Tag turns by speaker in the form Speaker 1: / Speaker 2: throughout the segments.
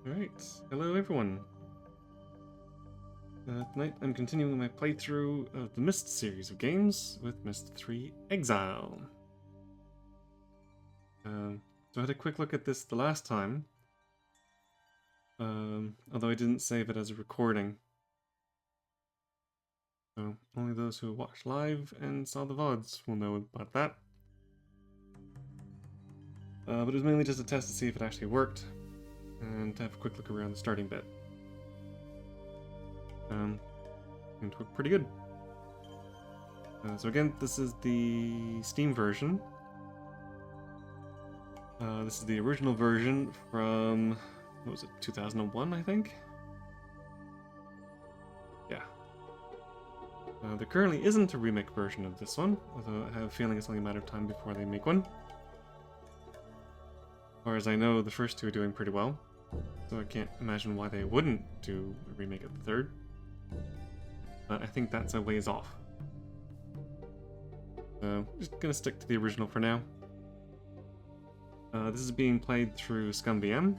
Speaker 1: Alright, hello everyone. Tonight I'm continuing my playthrough of the Myst series of games with Myst 3 Exile. So I had a quick look at this the last time, although I didn't save it as a recording. So only those who watched live and saw the VODs will know about that. But it was mainly just a test to see if it actually worked, and to have a quick look around the starting bit. It worked pretty good. So again, this is the Steam version. This is the original version from, what was it, 2001, I think? Yeah. There currently isn't a remake version of this one, although I have a feeling it's only a matter of time before they make one. As far as I know, the first two are doing pretty well, so I can't imagine why they wouldn't do a remake of the third. But I think that's a ways off. Just gonna stick to the original for now. This is being played through ScumVM,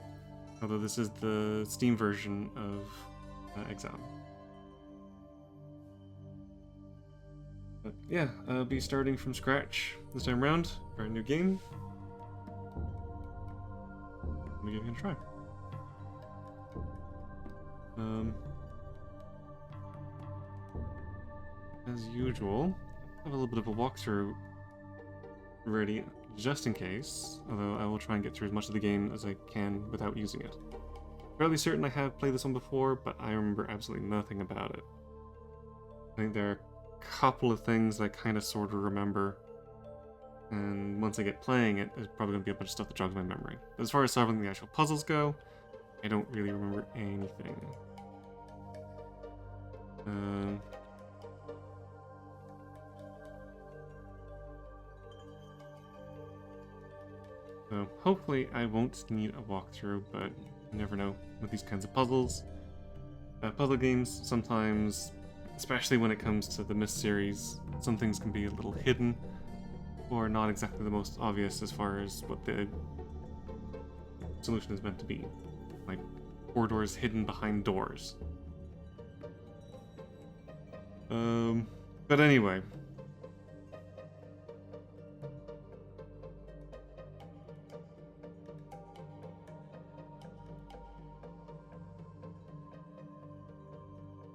Speaker 1: although this is the Steam version of Exile. But yeah, I'll be starting from scratch this time around for a new game. Let me give it a try. As usual, I have a little bit of a walkthrough ready just in case, although I will try and get through as much of the game as I can without using it. Fairly certain I have played this one before, but I remember absolutely nothing about it. I think there are a couple of things I kind of sort of remember, and once I get playing it, there's probably going to be a bunch of stuff that jogs my memory. But as far as solving the actual puzzles go, I don't really remember anything. So hopefully I won't need a walkthrough, but you never know with these kinds of puzzles. Puzzle games, sometimes, especially when it comes to the Myst series, some things can be a little hidden, or not exactly the most obvious as far as what the solution is meant to be. Like corridors hidden behind doors. But anyway.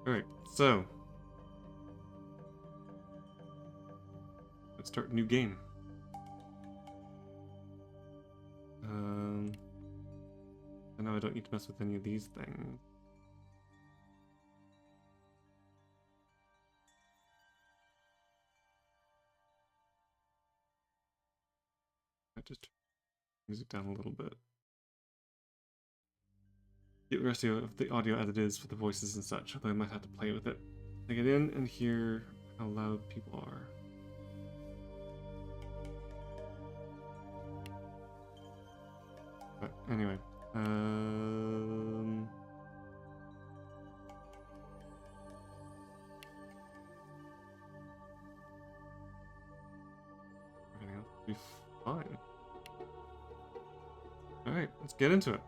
Speaker 1: Alright, so let's start a new game. I know I don't need to mess with any of these things. I just turn the music down a little bit. Get the rest of the audio as it is for the voices and such, although I might have to play with it to get in and hear how loud people are. But anyway, everything else will be fine. Alright, let's get into it.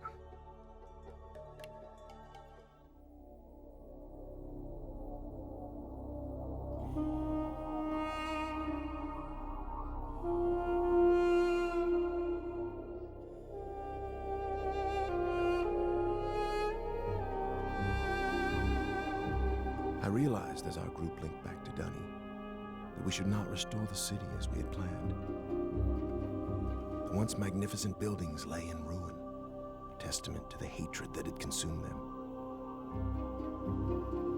Speaker 2: I realized as our group linked back to Dunny that we should not restore the city as we had planned. The once magnificent buildings lay in ruin, a testament to the hatred that had consumed them.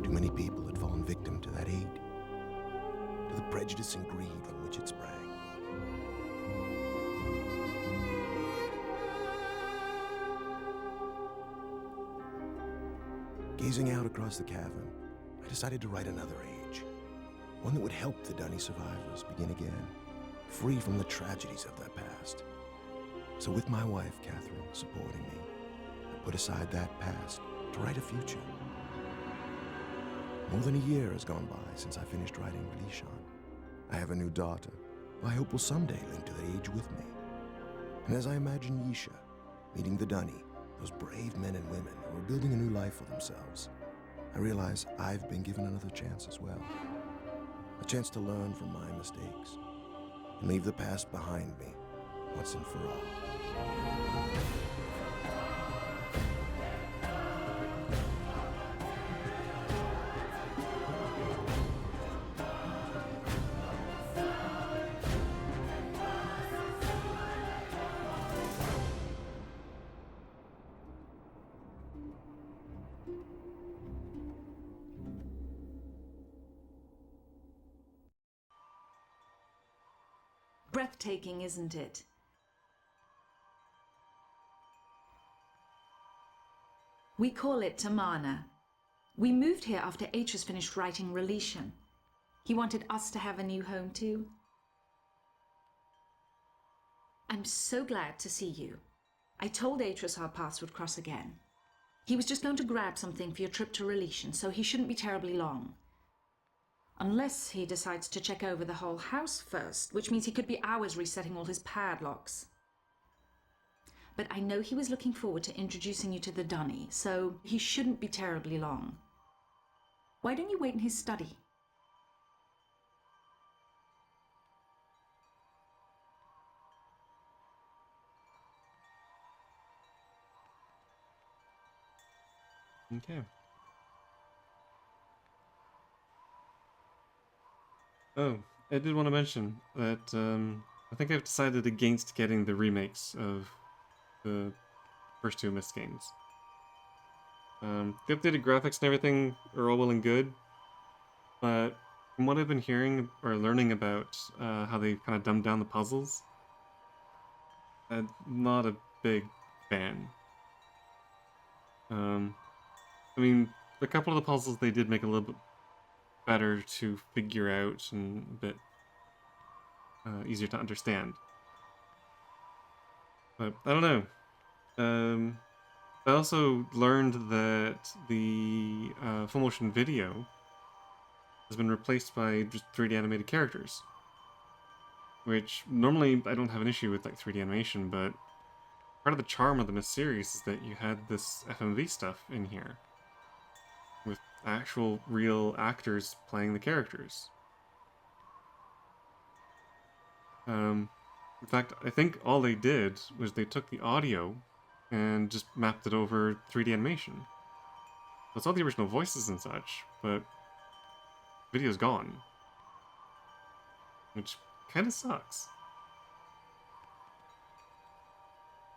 Speaker 2: Too many people had fallen victim to that hate, to the prejudice and greed from which it sprang. Gazing out across the cavern, I decided to write another age, one that would help the Dunny survivors begin again, free from the tragedies of their past. So with my wife, Catherine, supporting me, I put aside that past to write a future. More than a year has gone by since I finished writing Relishon. I have a new daughter, who I hope will someday link to that age with me. And as I imagine Yisha, meeting the Dunny, those brave men and women who are building a new life for themselves, I realize I've been given another chance as well. A chance to learn from my mistakes and leave the past behind me once and for all.
Speaker 3: Breathtaking, isn't it? We call it Tamana. We moved here after Atreus finished writing Relation. He wanted us to have a new home too. I'm so glad to see you. I told Atreus our paths would cross again. He was just going to grab something for your trip to Relation, so he shouldn't be terribly long. Unless he decides to check over the whole house first, which means he could be hours resetting all his padlocks. But I know he was looking forward to introducing you to the Dunny, so he shouldn't be terribly long. Why don't you wait in his study?
Speaker 1: Okay. Oh, I did want to mention that I think I've decided against getting the remakes of the first two Myst games. The updated graphics and everything are all well and good, but from what I've been hearing or learning about how they kind of dumbed down the puzzles, I'm not a big fan. I mean, a couple of the puzzles they did make a little bit better to figure out and a bit easier to understand. But I don't know. I also learned that the full motion video has been replaced by just 3D animated characters. Which normally I don't have an issue with like 3D animation, but part of the charm of the Myst series is that you had this FMV stuff in here. With actual real actors playing the characters. In fact, I think all they did was they took the audio and just mapped it over 3D animation. So it's all the original voices and such, but video's gone. Which kind of sucks.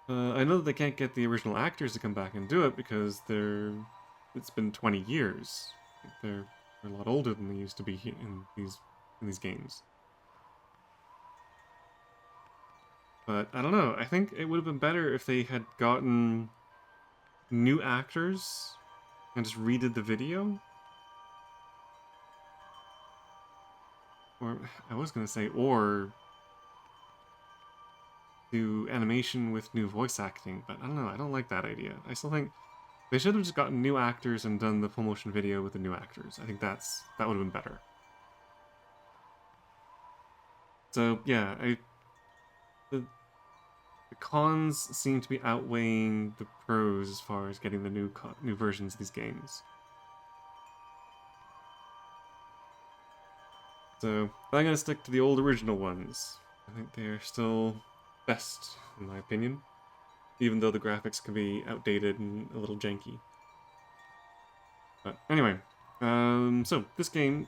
Speaker 1: I know that they can't get the original actors to come back and do it because it's been 20 years. They're a lot older than they used to be in these games. But I don't know. I think it would have been better if they had gotten new actors and just redid the video. Or I was gonna say, or do animation with new voice acting, but I don't know. I don't like that idea. I still think they should have just gotten new actors and done the full motion video with the new actors. I think that would have been better. So yeah, the cons seem to be outweighing the pros as far as getting the new versions of these games. So I'm gonna stick to the old original ones. I think they are still best, in my opinion, even though the graphics can be outdated and a little janky. But anyway, so this game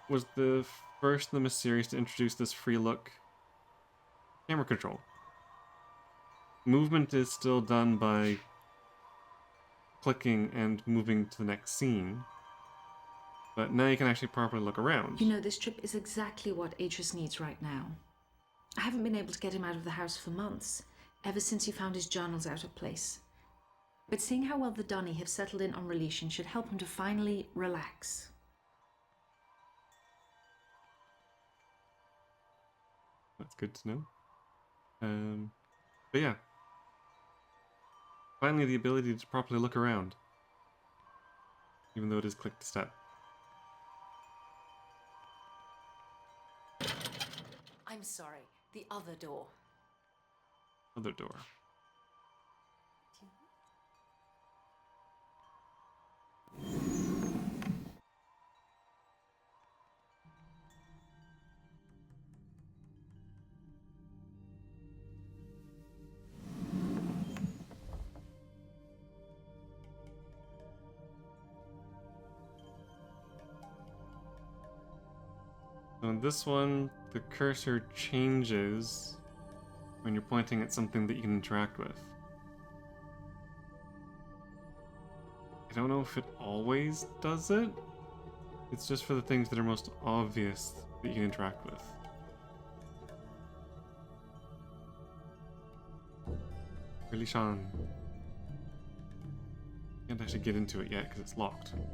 Speaker 1: was the first in the Myst series to introduce this free look camera control. Movement is still done by clicking and moving to the next scene, but now you can actually properly look around.
Speaker 3: You know, this trip is exactly what Atreus needs right now. I haven't been able to get him out of the house for months, ever since he found his journals out of place. But seeing how well the Dunny have settled in on Relation should help him to finally relax.
Speaker 1: That's good to know. But yeah. Finally the ability to properly look around. Even though it is click to step.
Speaker 3: I'm sorry, the other door.
Speaker 1: Other door. So in this one, the cursor changes when you're pointing at something that you can interact with. I don't know if it always does it. It's just for the things that are most obvious that you can interact with. Really, Sean. Can't actually get into it yet because it's locked. And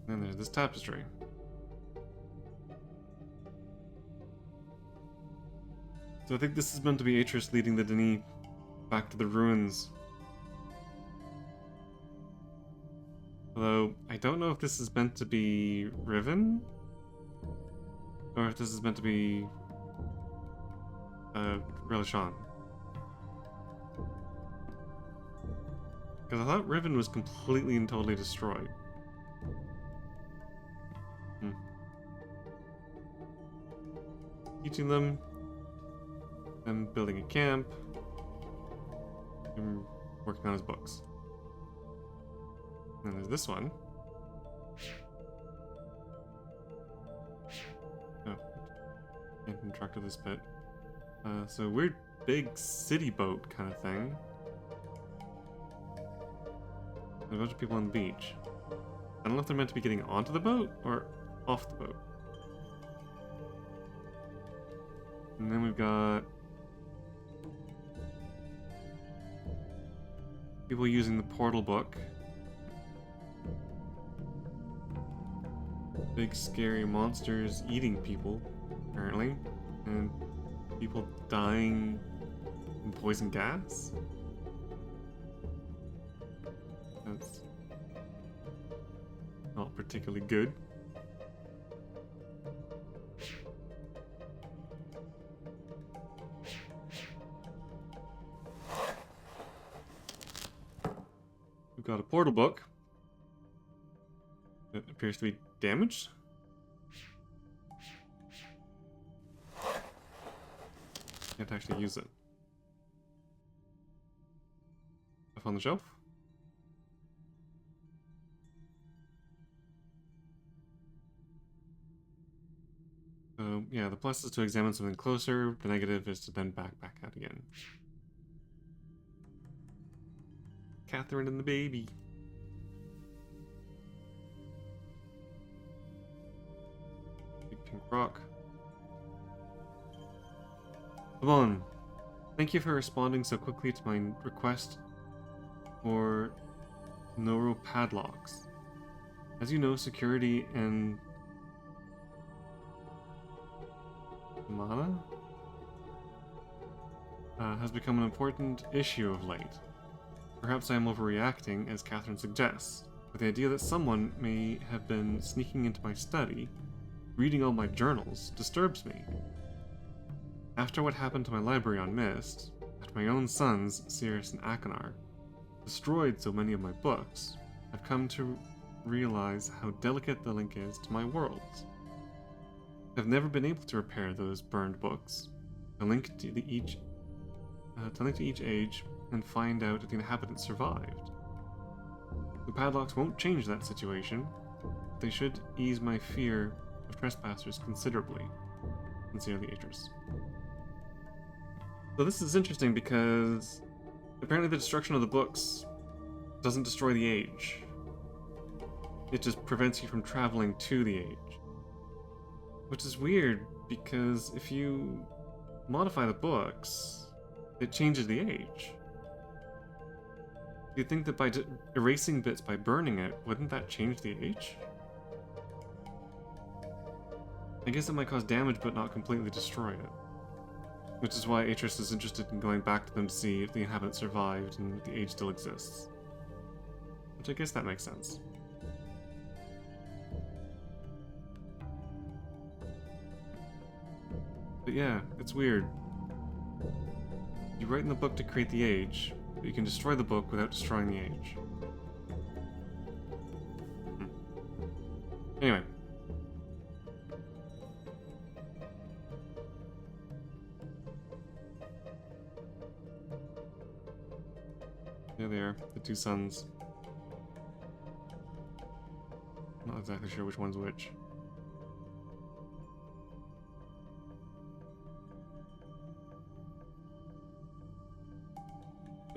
Speaker 1: then there's this tapestry. So I think this is meant to be Atreus leading the Denis back to the ruins. Although, I don't know if this is meant to be Riven, or if this is meant to be Relishan. Because I thought Riven was completely and totally destroyed. Teaching them building a camp, and working on his books. And there's this one. Oh, can't interact with this bit. So weird big city boat kind of thing. And a bunch of people on the beach. I don't know if they're meant to be getting onto the boat or off the boat. And then we've got people using the portal book. Big scary monsters eating people, apparently. And people dying from poison gas. That's not particularly good. We've got a portal book that appears to be damaged. Can't actually use it. Up on the shelf. So yeah, the plus is to examine something closer, the negative is to then back out again. Catherine and the baby. Big pink rock. Yvonne, thank you for responding so quickly to my request for Noro padlocks. As you know, security and mana has become an important issue of late. Perhaps I am overreacting, as Catherine suggests, but the idea that someone may have been sneaking into my study, reading all my journals, disturbs me. After what happened to my library on Myst, after my own sons, Sirius and Akanar, destroyed so many of my books, I've come to realize how delicate the link is to my worlds. I've never been able to repair those burned books, to link to each age, and find out if the inhabitants survived. The padlocks won't change that situation, but they should ease my fear of trespassers considerably. Sincerely, Atreus. So this is interesting because apparently the destruction of the books doesn't destroy the age. It just prevents you from traveling to the age. Which is weird, because if you modify the books, it changes the age. You'd think that by erasing bits by burning it, wouldn't that change the age? I guess it might cause damage but not completely destroy it. Which is why Atreus is interested in going back to them to see if the inhabitants survived and if the age still exists. Which I guess that makes sense. But yeah, it's weird. You write in the book to create the age, but you can destroy the book without destroying the age. Anyway. There they are, the two sons. Not exactly sure which one's which.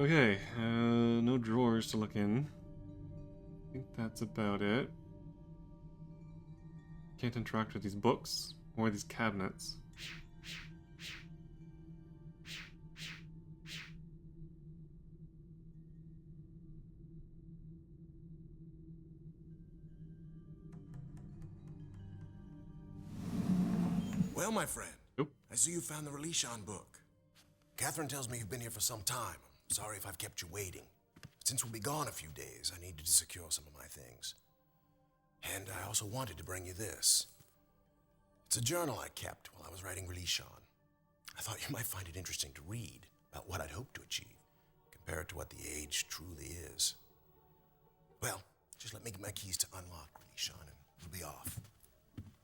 Speaker 1: Okay, no drawers to look in. I think that's about it. Can't interact with these books or these cabinets.
Speaker 2: Well, my friend,
Speaker 1: Nope.
Speaker 2: I see you found the Relishon book. Catherine tells me you've been here for some time. I'm sorry if I've kept you waiting. Since we'll be gone a few days, I needed to secure some of my things. And I also wanted to bring you this. It's a journal I kept while I was writing Relishon. I thought you might find it interesting to read about what I'd hoped to achieve, compared to what the age truly is. Well, just let me get my keys to unlock Relishon and we'll be off.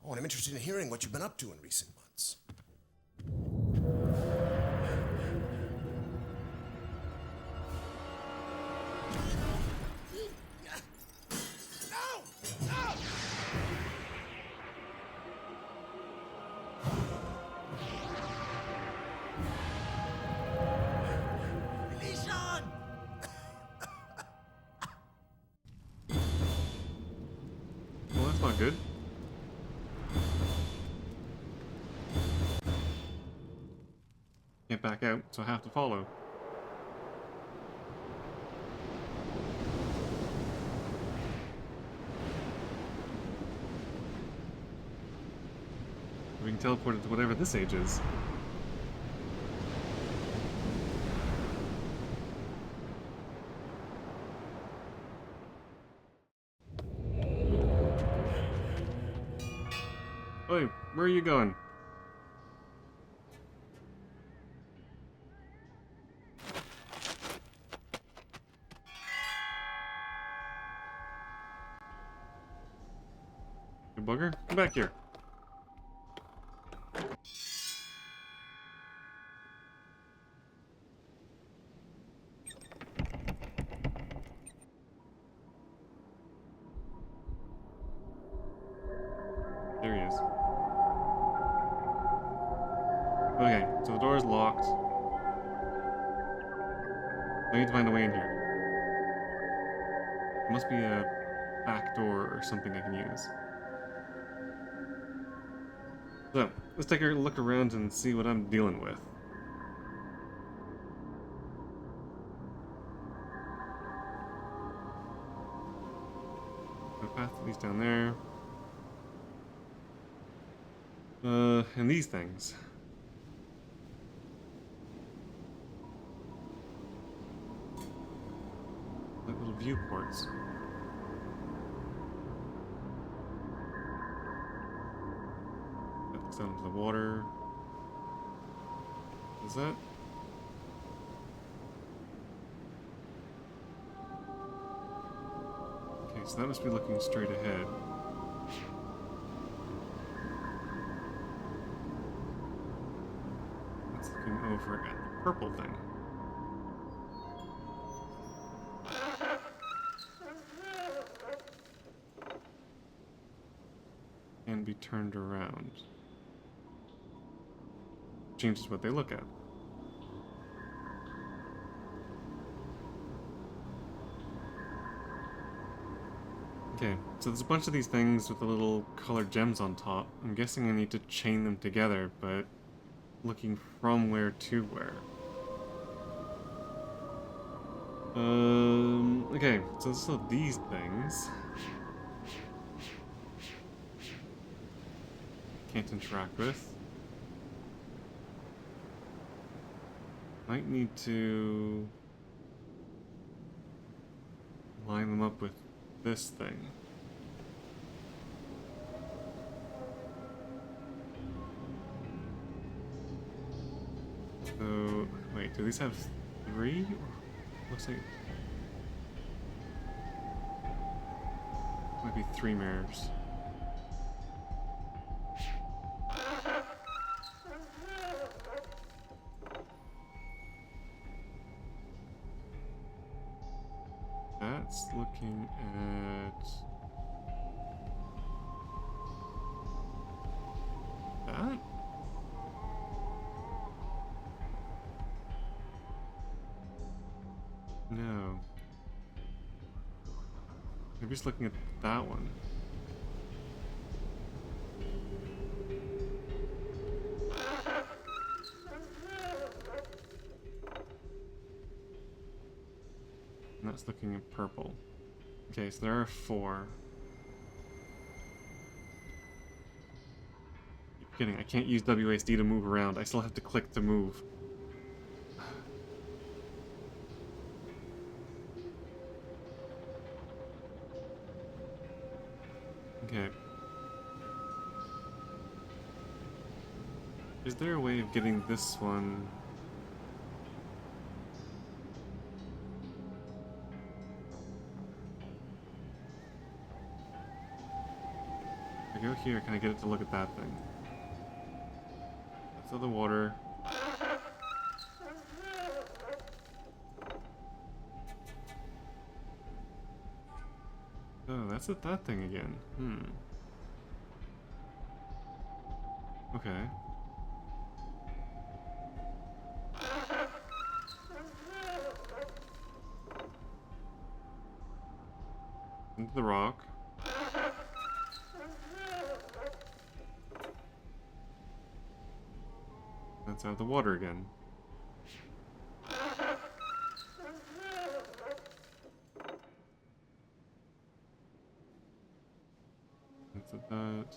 Speaker 2: Oh, and I'm interested in hearing what you've been up to in recent months. No! No! Relishon!
Speaker 1: Well, that's not good. Can't back out, so I have to follow. We can teleport it to whatever this age is. Oi, where are you going? You bugger, come back here. There he is. Okay, so the door is locked. I need to find a way in here. There must be a back door or something I can use. So, let's take a look around and see what I'm dealing with. The path leads down there. And these things. Like little viewports. That looks down into the water. Is that? Okay, so that must be looking straight ahead. That's looking over at the purple thing. And be turned around. Changes what they look at. Okay, so there's a bunch of these things with the little colored gems on top. I'm guessing I need to chain them together, but looking from where to where? Okay, so this is these things. Can't interact with. Might need to line them up with this thing. So, wait, do these have 3? Looks like... might be 3 mirrors. That's looking at... that? Maybe just looking at that one. And that's looking at purple. Okay, so there are 4. Keep kidding, I can't use WASD to move around. I still have to click to move. Okay. Is there a way of getting this one? If I go here, can I get it to look at that thing? That's the water. Oh, that's at that thing again. Okay. Into the rock. That's out of the water again. That's at that.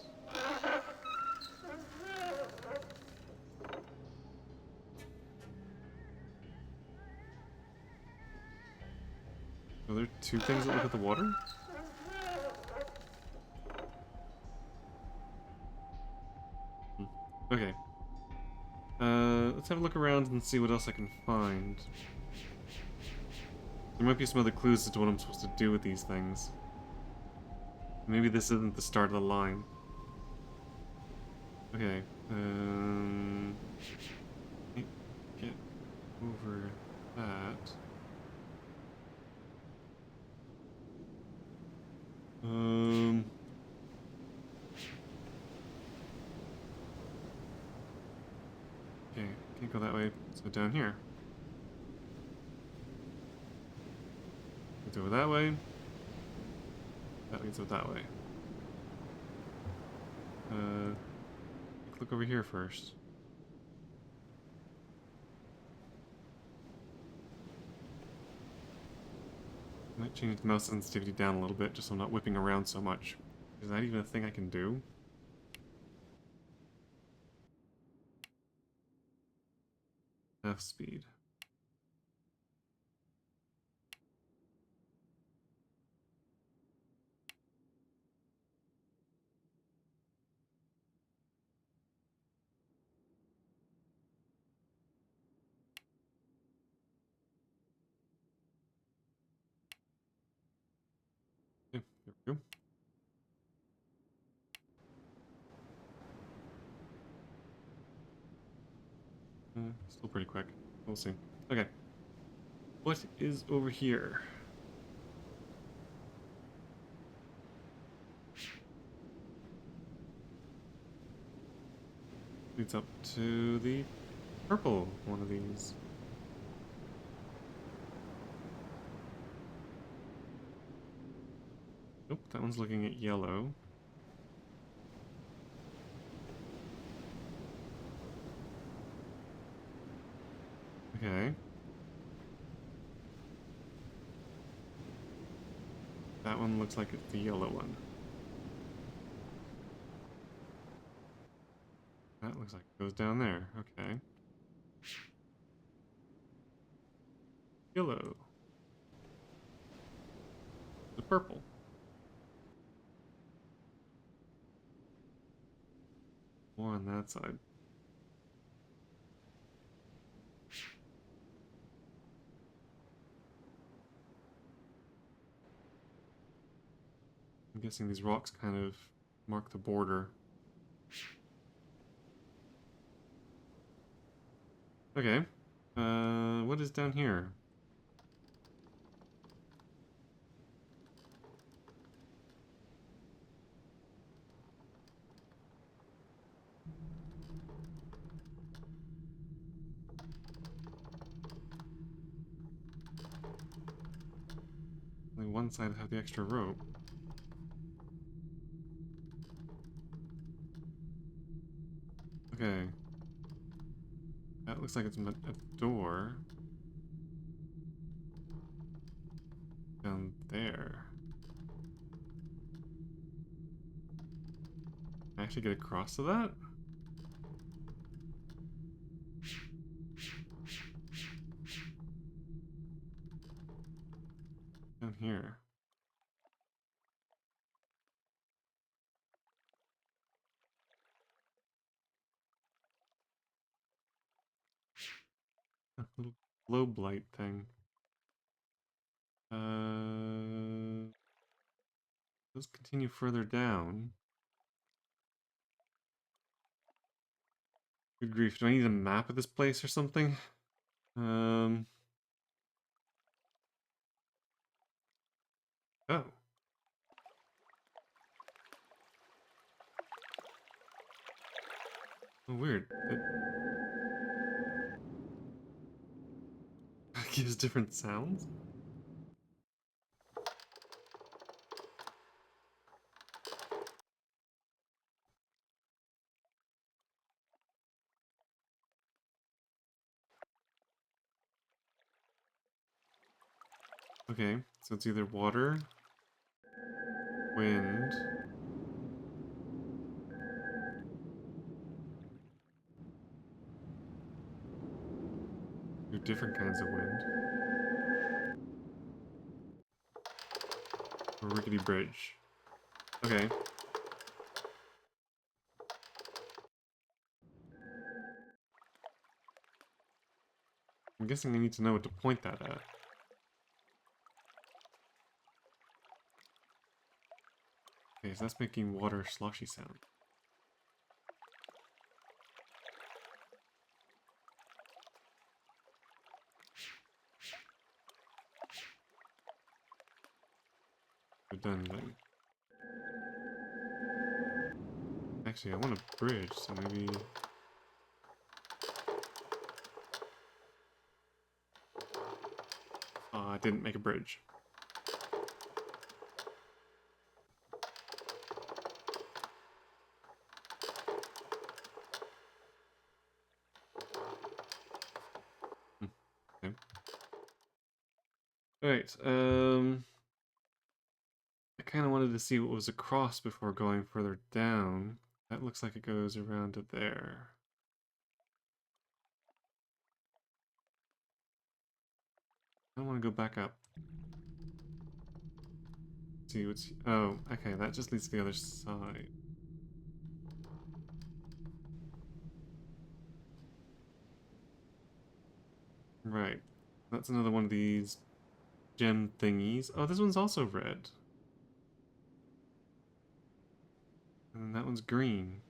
Speaker 1: Are there 2 things that look at the water? Okay. Let's have a look around and see what else I can find. There might be some other clues as to what I'm supposed to do with these things. Maybe this isn't the start of the line. Okay, get over that. Okay, can't go that way, so down here. Let's go that way. That leads up that way. Look over here first. Might change the mouse sensitivity down a little bit just so I'm not whipping around so much. Is that even a thing I can do? F speed. Yeah, there we go. Still pretty quick. We'll see. Okay. What is over here? Leads up to the purple one of these. Nope, that one's looking at yellow. Okay. That one looks like it's the yellow one. That looks like it goes down there. Okay. Yellow. The purple. More on that side. I'm guessing these rocks kind of mark the border. Okay. What is down here? Only one side have the extra rope. Okay. That looks like it's a door. Down there. Can I actually get across to that? Down here. A little globe light thing. Let's continue further down. Good grief, do I need a map of this place or something? Um... Oh. Oh, weird. It gives different sounds? Okay, so it's either water, wind, or different kinds of wind, or rickety bridge. Okay. I'm guessing I need to know what to point that at. Okay, so that's making water sloshy sound. We're done then. Actually, I want a bridge, so maybe... Oh, I didn't make a bridge. Okay. Alright, I kind of wanted to see what was across before going further down. That looks like it goes around to there. I want to go back up. See what's... Oh, okay, that just leads to the other side. Right. That's another one of these gem thingies. Oh, this one's also red. And that one's green.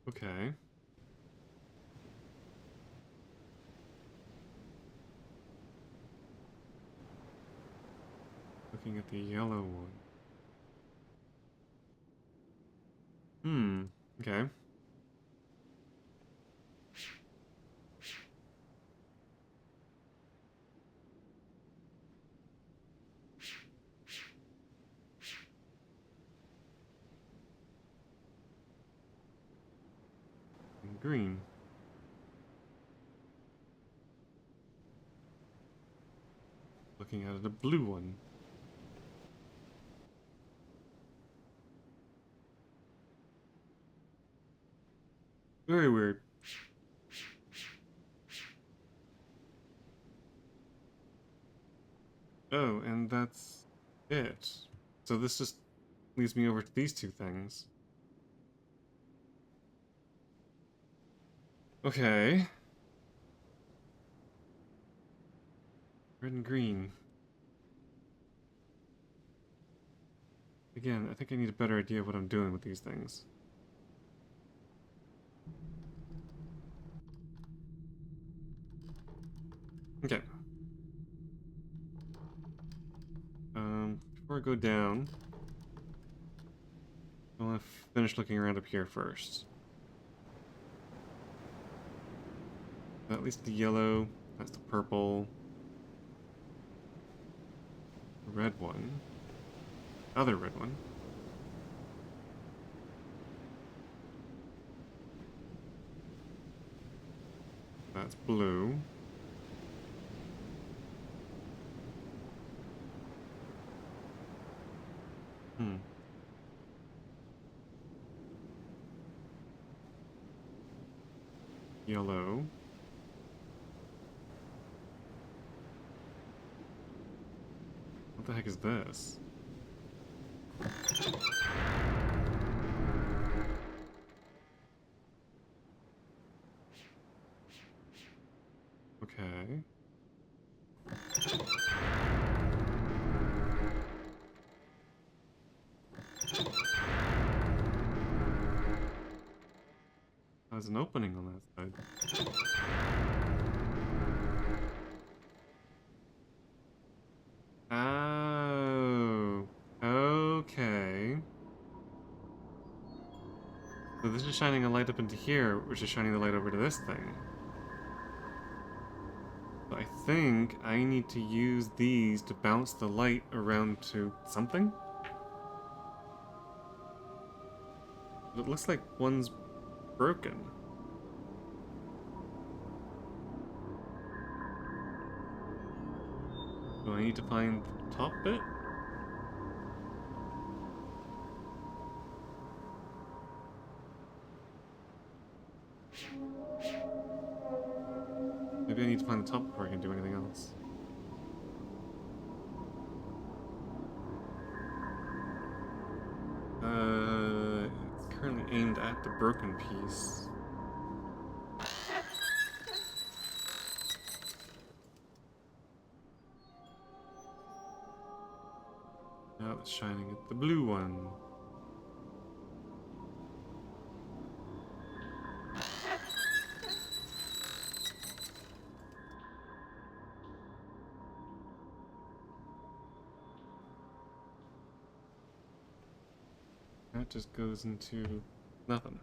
Speaker 1: Okay. Looking at the yellow one. Hmm. Okay. And green. Looking at a blue one. Very weird. Oh, and that's it. So this just leads me over to these two things. Okay. Red and green. Again, I think I need a better idea of what I'm doing with these things. Okay. Before I go down, I want to finish looking around up here first. At least the yellow, that's the purple. The red one. other red one. That's blue. Hmm. Yellow. What the heck is this? Okay. There's an opening on that side. Oh. Okay. So this is shining a light up into here, which is shining the light over to this thing. So I think I need to use these to bounce the light around to something? It looks like one's broken. Do I need to find the top bit? Maybe I need to find the top before I can do anything else. It's currently aimed at the broken piece. Now it's shining at the blue one. That just goes into nothing.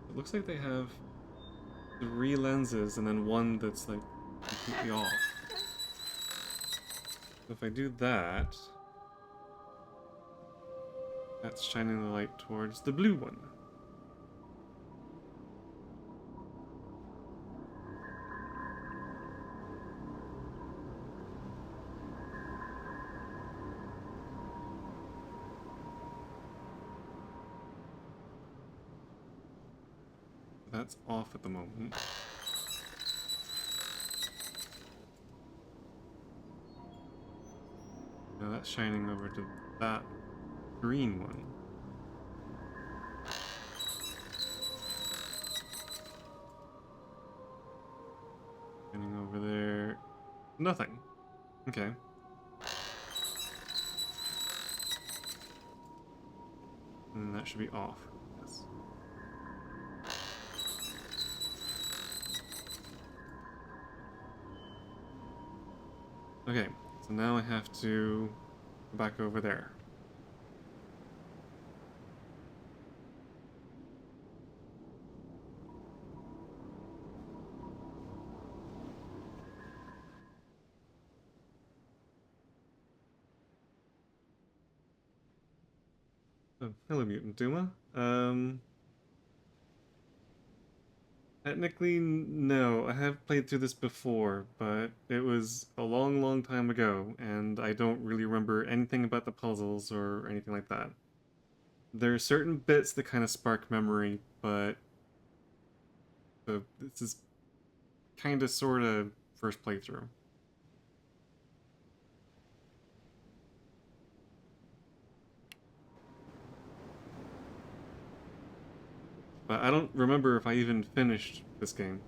Speaker 1: It looks like they have 3 lenses and then one that's like completely off. So if I do that, that's shining the light towards the blue one. That's off at the moment. Now that's shining over to that green one. Shining over there. Nothing. Okay. And that should be off. Yes. Okay, so now I have to go back over there. Oh, hello, Mutant Duma. Technically, no. I have played through this before, but it was a long, long time ago, and I don't really remember anything about the puzzles or anything like that. There are certain bits that kind of spark memory, but this is kind of, sort of, first playthrough. But I don't remember if I even finished this game.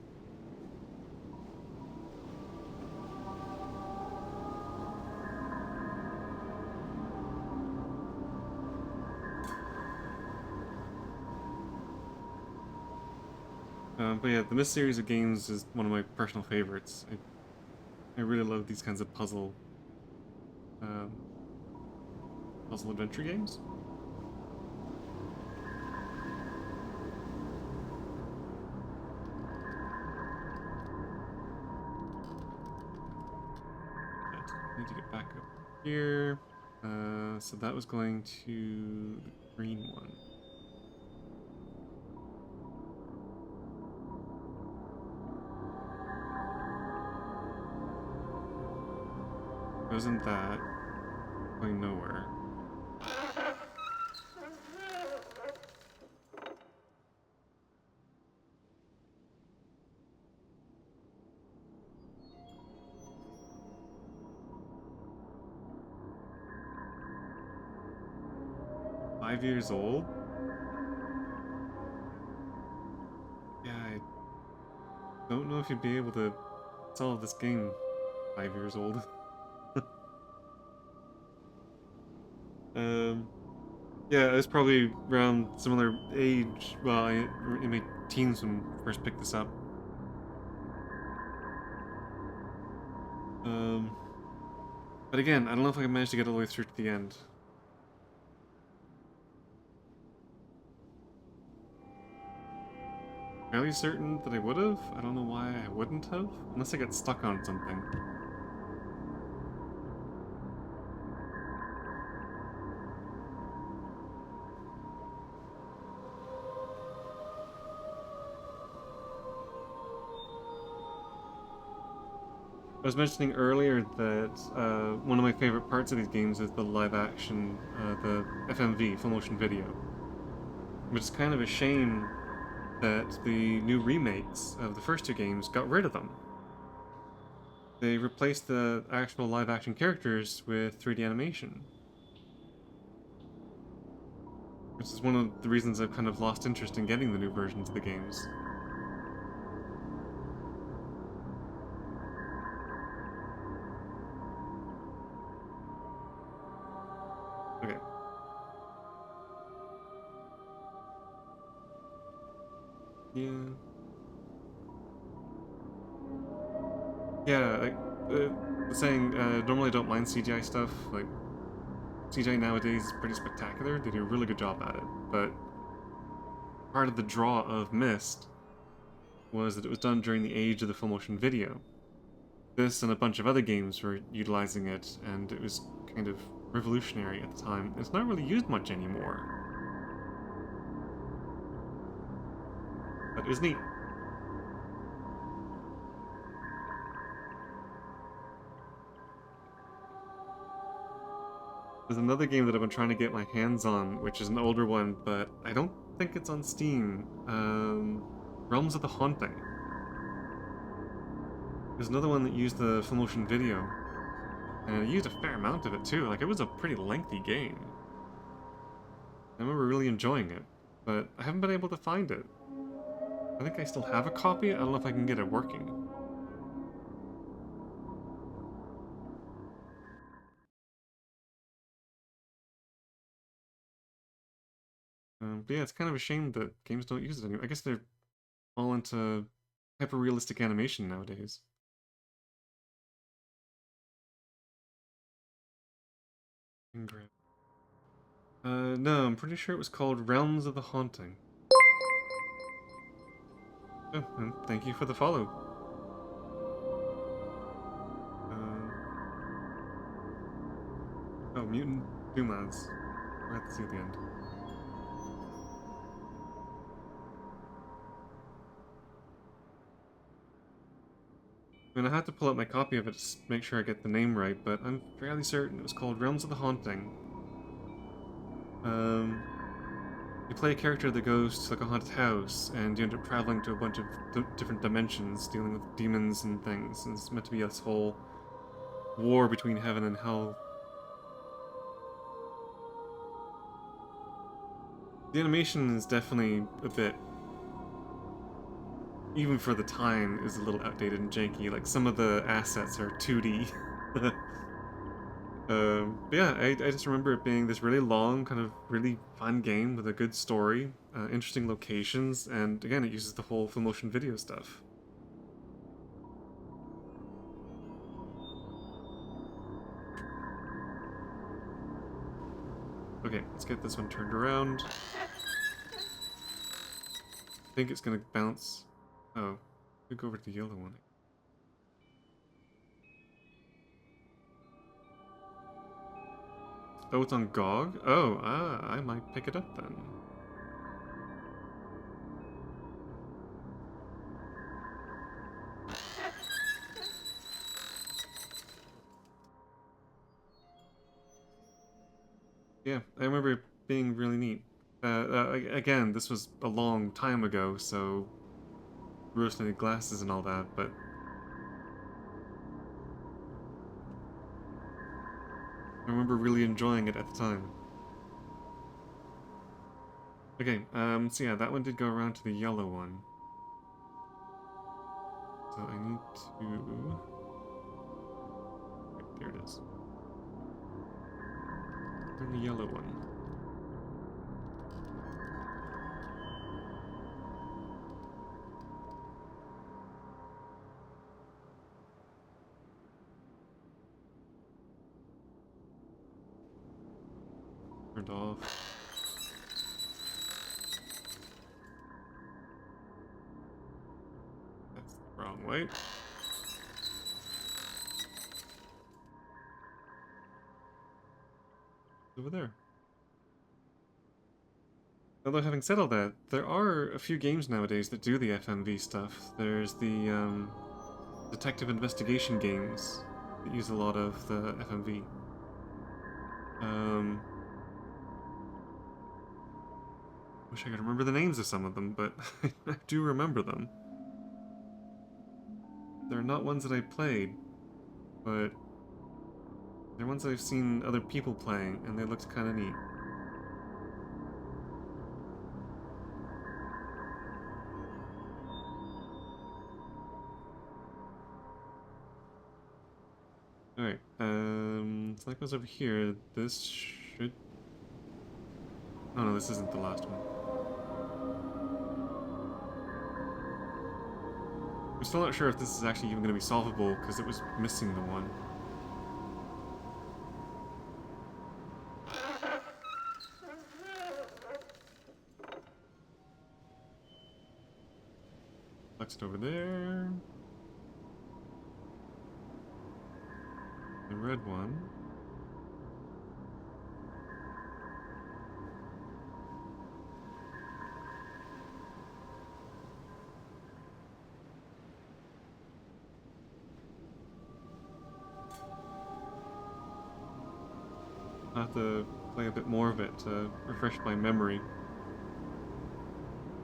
Speaker 1: But yeah, the Myst series of games is one of my personal favorites. I really love these kinds of um, puzzle adventure games. Need to get back up here. So that was going to the green one. Wasn't that going nowhere? $5 years old? Yeah, I don't know if you'd be able to solve this game 5 years old. Yeah, I was probably around similar age, well, in my teens when I first picked this up. But again, I don't know if I can manage to get all the way through to the end. Fairly certain that I would have. I don't know why I wouldn't have, unless I got stuck on something. I was mentioning earlier that one of my favorite parts of these games is the live action, the FMV, full motion video. Which is kind of a shame that the new remakes of the first two games got rid of them. They replaced the actual live action characters with 3D animation. Which is one of the reasons I've kind of lost interest in getting the new versions of the games. Okay. Yeah. Yeah, saying, normally I don't mind CGI stuff, like, CGI nowadays is pretty spectacular, they do a really good job at it, but part of the draw of Myst was that it was done during the age of the full motion video. This and a bunch of other games were utilizing it, and it was kind of revolutionary at the time. It's not really used much anymore. But it was neat. There's another game that I've been trying to get my hands on, which is an older one, but I don't think it's on Steam. Realms of the Haunting. There's another one that used the full motion video. And it used a fair amount of it too, like it was a pretty lengthy game. I remember really enjoying it, but I haven't been able to find it. I think I still have a copy, I don't know if I can get it working. But yeah, it's kind of a shame that games don't use it anymore. I guess they're all into hyper-realistic animation nowadays. No, I'm pretty sure it was called Realms of the Haunting. Oh, and thank you for the follow. Oh, Mutant Dumas. We're at the see at the end. I mean, I had to pull out my copy of it to make sure I get the name right, but I'm fairly certain it was called Realms of the Haunting. You play a character that goes to like a haunted house, and you end up traveling to a bunch of different dimensions, dealing with demons and things. And it's meant to be this whole war between heaven and hell. The animation is definitely a bit, even for the time, is a little outdated and janky. Like some of the assets are 2D. But yeah, I just remember it being this really long, kind of really fun game with a good story, interesting locations, and again, it uses the whole full motion video stuff. Okay, let's get this one turned around. I think it's gonna bounce. Oh, we go over to the yellow one. Oh, it's on GOG? Oh, I might pick it up then. Yeah, I remember it being really neat. Again, this was a long time ago, so rose-tinted glasses and all that, but I remember really enjoying it at the time. Okay, so yeah, that one did go around to the yellow one. So I need to... Right, there it is. And the yellow one. Turned off. That's the wrong way. Over there. Although having said all that, there are a few games nowadays that do the FMV stuff. There's the detective investigation games that use a lot of the FMV. Wish I could remember the names of some of them, but I do remember them. They're not ones that I played, but they're ones I've seen other people playing, and they looked kind of neat. Alright, so that goes over here. This should... Oh no, this isn't the last one. I'm still not sure if this is actually even going to be solvable, because it was missing the one. Next over there. The red one. I'll have to play a bit more of it to refresh my memory.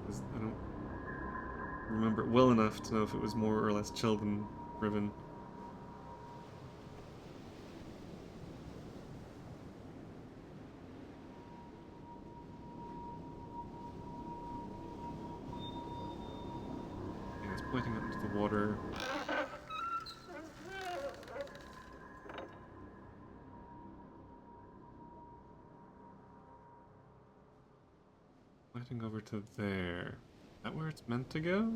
Speaker 1: Because I don't remember it well enough to know if it was more or less children driven. Yeah, it's pointing out into the water. Pointing over to there. Is that where it's meant to go?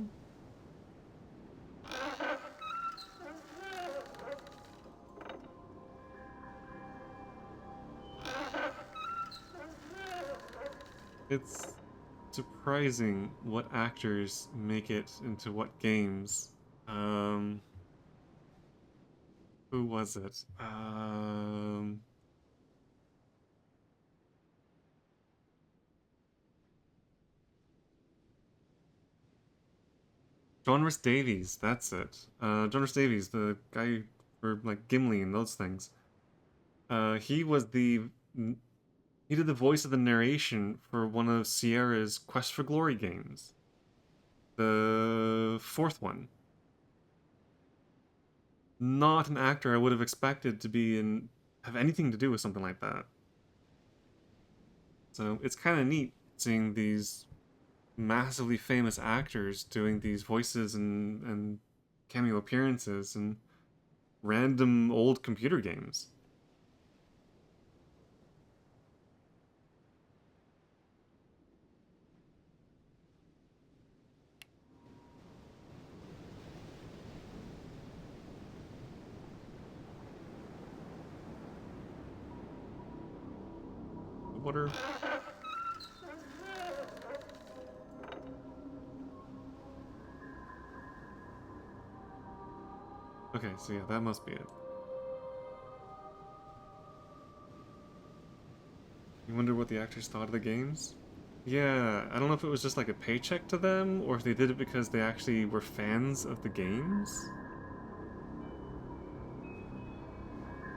Speaker 1: It's surprising what actors make it into what games. Who was it? John Rhys Davies, that's it. John Rhys Davies, the guy for like Gimli and those things. He was he did the voice of the narration for one of Sierra's Quest for Glory games. The fourth one. Not an actor I would have expected to be in have anything to do with something like that. So it's kind of neat seeing these massively famous actors doing these voices and cameo appearances in random old computer games. Water. Okay, so yeah, that must be it. wonder what the actors thought of the games. Yeah, I don't know if it was just like a paycheck to them, or if they did it because they actually were fans of the games.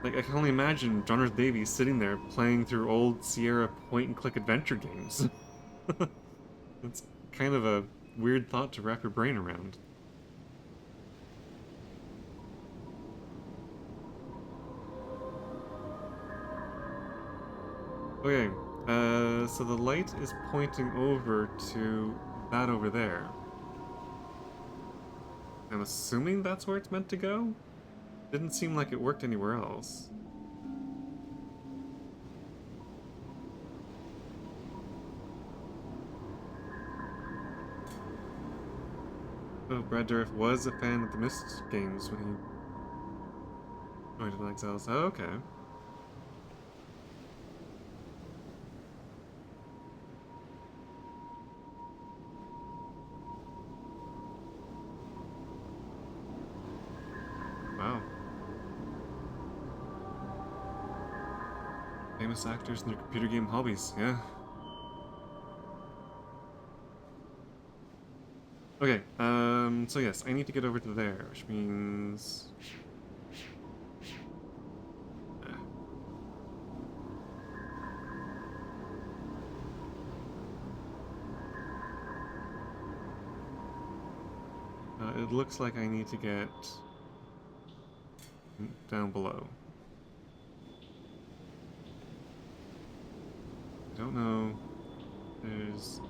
Speaker 1: Like, I can only imagine John Earth Davies sitting there playing through old Sierra point-and-click adventure games. That's kind of a weird thought to wrap your brain around. Okay, so the light is pointing over to that over there. I'm assuming that's where it's meant to go? Didn't seem like it worked anywhere else. Oh, Brad Dourif was a fan of the Myst games when he joined Exile. Oh, okay. Wow. Famous actors and their computer game hobbies, yeah. Okay, so yes, I need to get over to there, which means... it looks like I need to get down below. I don't know. There's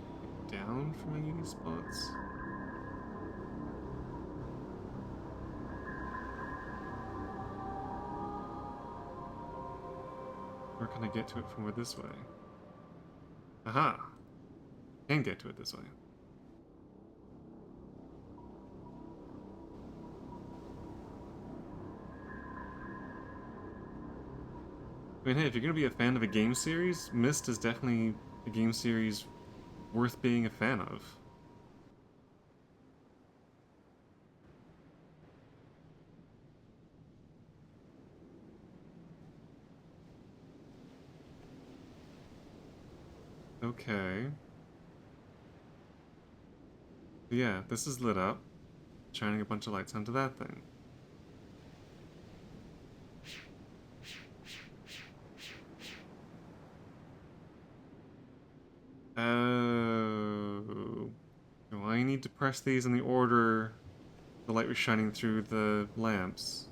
Speaker 1: down from any of these spots. Or can I get to it from this way? Aha! Can get to it this way. I mean, hey, if you're gonna be a fan of a game series, Myst is definitely a game series worth being a fan of. Okay. Yeah, this is lit up. Shining a bunch of lights onto that thing. Oh. Do I need to press these in the order the light was shining through the lamps?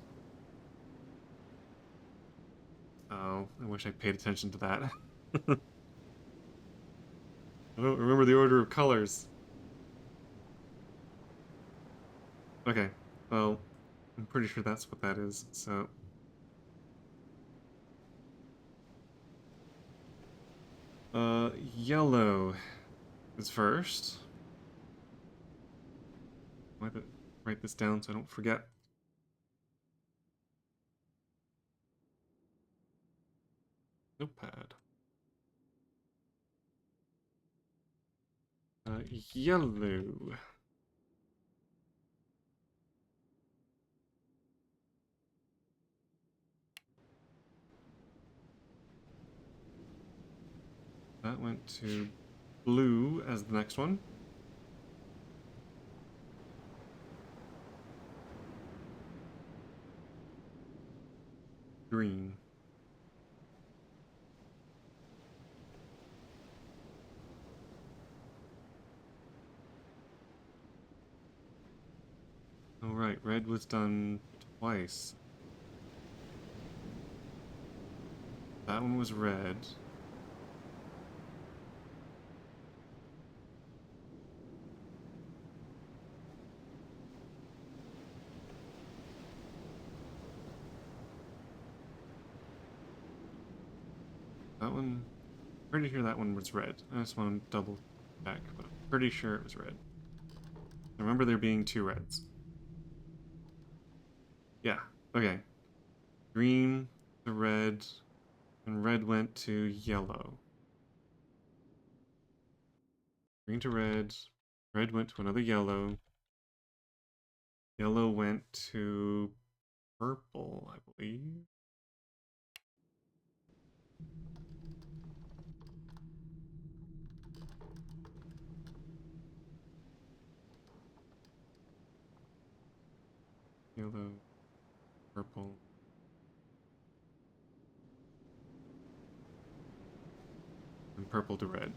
Speaker 1: Oh, I wish I paid attention to that. I don't remember the order of colors. Okay, well, I'm pretty sure that's what that is, so... Yellow is first. I have to write this down so I don't forget. Notepad. Yellow. That went to blue as the next one. Green. Alright, red was done twice. That one was red. That one... Pretty sure that one was red. I just want to double check, but I'm pretty sure it was red. I remember there being two reds. Yeah, okay. Green to red, and red went to yellow. Green to red went to another yellow. Yellow went to purple, I believe. Yellow, purple. And purple to red.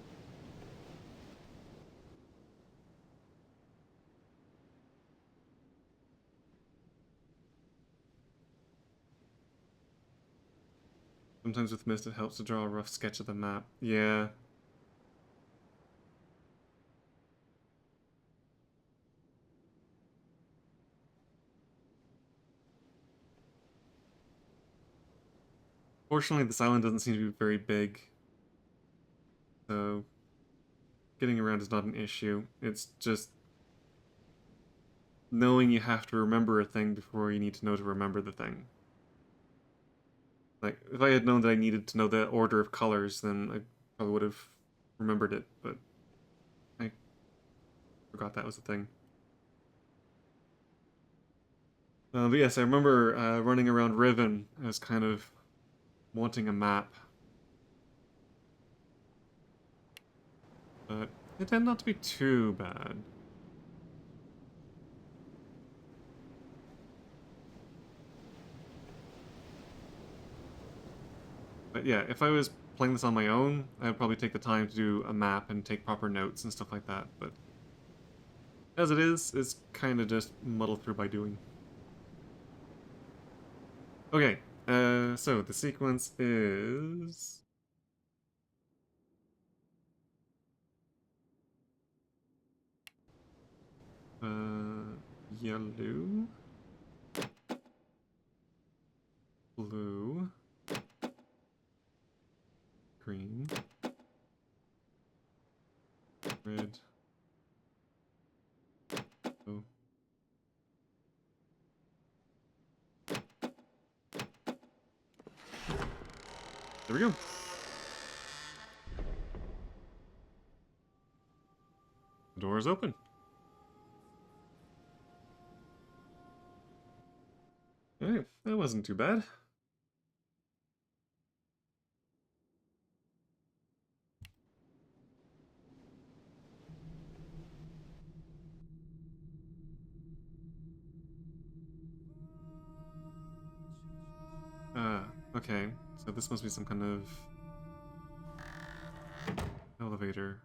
Speaker 1: Sometimes with Myst it helps to draw a rough sketch of the map. Yeah. Fortunately, this island doesn't seem to be very big. So getting around is not an issue. It's just knowing you have to remember a thing before you need to know to remember the thing. Like, if I had known that I needed to know the order of colors, then I probably would have remembered it, but I forgot that was a thing. But yes, I remember running around Riven as kind of wanting a map. But it tended not to be too bad. But yeah, if I was playing this on my own, I'd probably take the time to do a map and take proper notes and stuff like that, but as it is, it's kind of just muddled through by doing. Okay, so the sequence is... Yellow, blue, green, red, oh. There we go. The door is open. Alright, that wasn't too bad. Okay. So this must be some kind of elevator.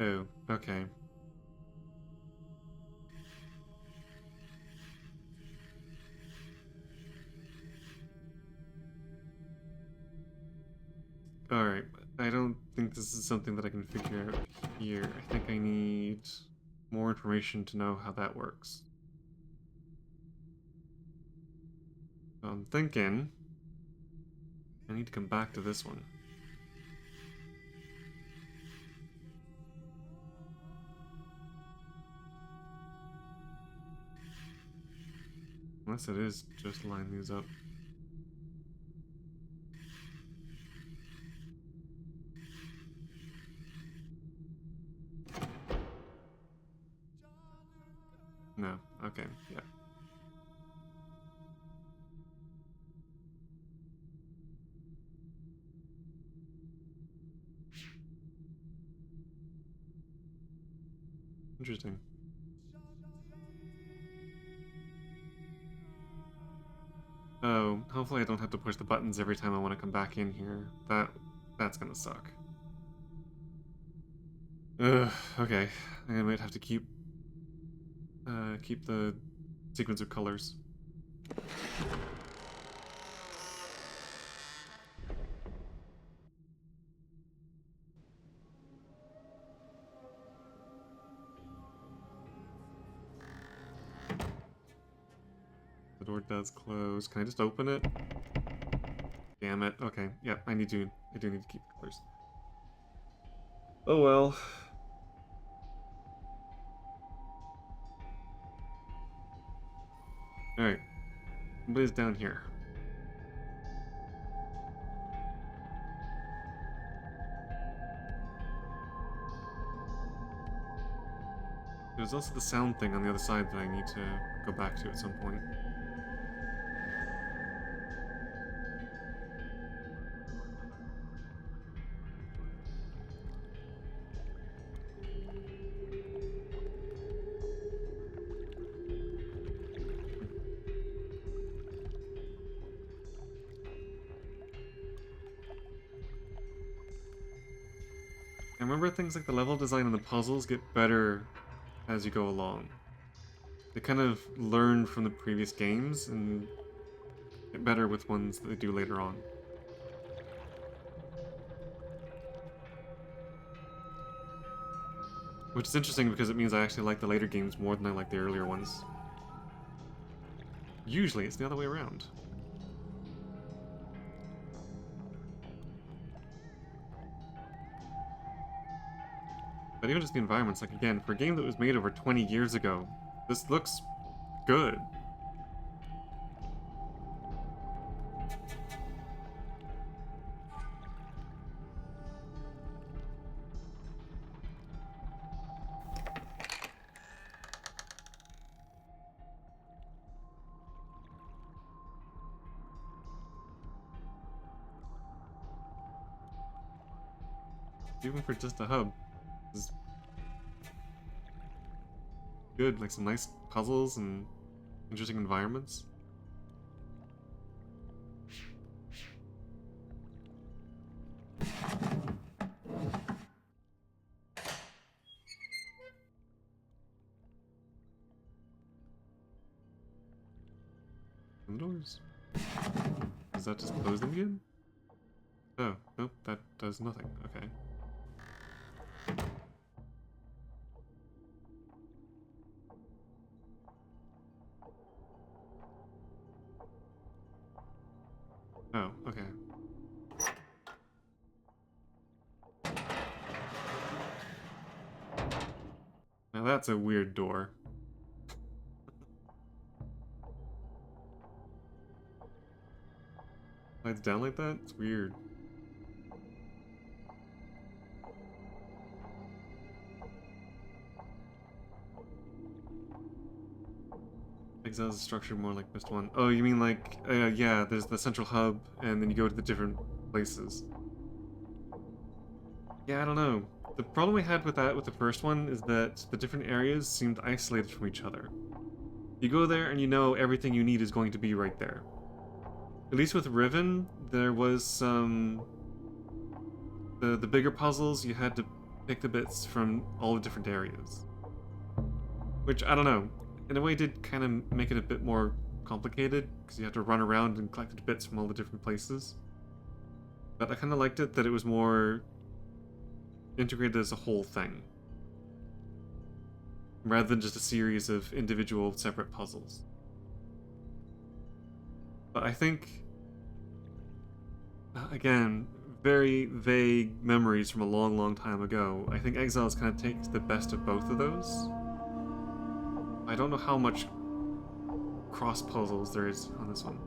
Speaker 1: Oh, okay. Alright, I don't think this is something that I can figure out here. I think I need more information to know how that works. So I'm thinking I need to come back to this one. Unless it is just line these up. No, okay, yeah. Interesting. Oh, hopefully I don't have to push the buttons every time I want to come back in here. That's gonna suck. Ugh, okay. I might have to keep the sequence of colors. The door does close. Can I just open it? Damn it. Okay. Yeah, I do need to keep the colors. Oh well. Alright. What is down here? There's also the sound thing on the other side that I need to go back to at some point. I remember things like the level design and the puzzles get better as you go along. They kind of learn from the previous games and get better with ones that they do later on. Which is interesting because it means I actually like the later games more than I like the earlier ones. Usually it's the other way around. But even just the environments, like again, for a game that was made over 20 years ago, this looks good. Even for just a hub. This is good, like some nice puzzles and interesting environments. Doors. Does that just close them again? Oh, nope, that does nothing. Okay. Oh, okay. Now that's a weird door. Slides down like that? It's weird. Exile is structured more like Myst 1. Oh, you mean like, yeah, there's the central hub, and then you go to the different places. Yeah, I don't know. The problem we had with that with the first one is that the different areas seemed isolated from each other. You go there and you know everything you need is going to be right there. At least with Riven, there was some... The bigger puzzles, you had to pick the bits from all the different areas. Which, I don't know, in a way did kind of make it a bit more complicated, because you had to run around and collect the bits from all the different places. But I kind of liked it that it was more integrated as a whole thing, rather than just a series of individual separate puzzles. But I think, again, very vague memories from a long, long time ago. I think Exiles kind of takes the best of both of those. I don't know how much cross puzzles there is on this one.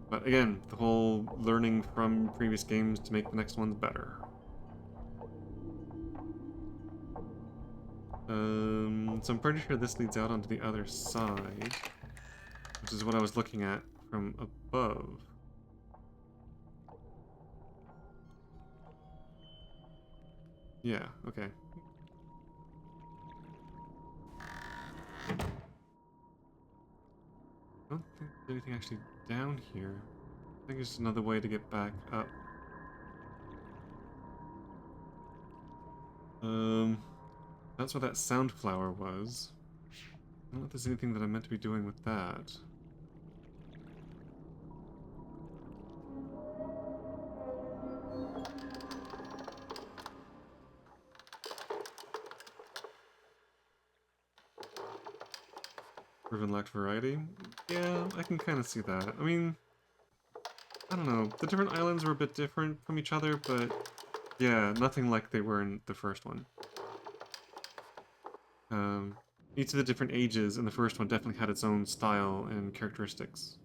Speaker 1: But again, the whole learning from previous games to make the next ones better. So I'm pretty sure this leads out onto the other side, which is what I was looking at from above. Yeah, okay. I don't think there's anything actually down here. I think it's another way to get back up. That's what that sound flower was. I don't know if there's anything that I'm meant to be doing with that. Riven lacked variety? Yeah, I can kind of see that. I mean, I don't know. The different islands were a bit different from each other, but yeah, nothing like they were in the first one. Each of the different ages in the first one definitely had its own style and characteristics.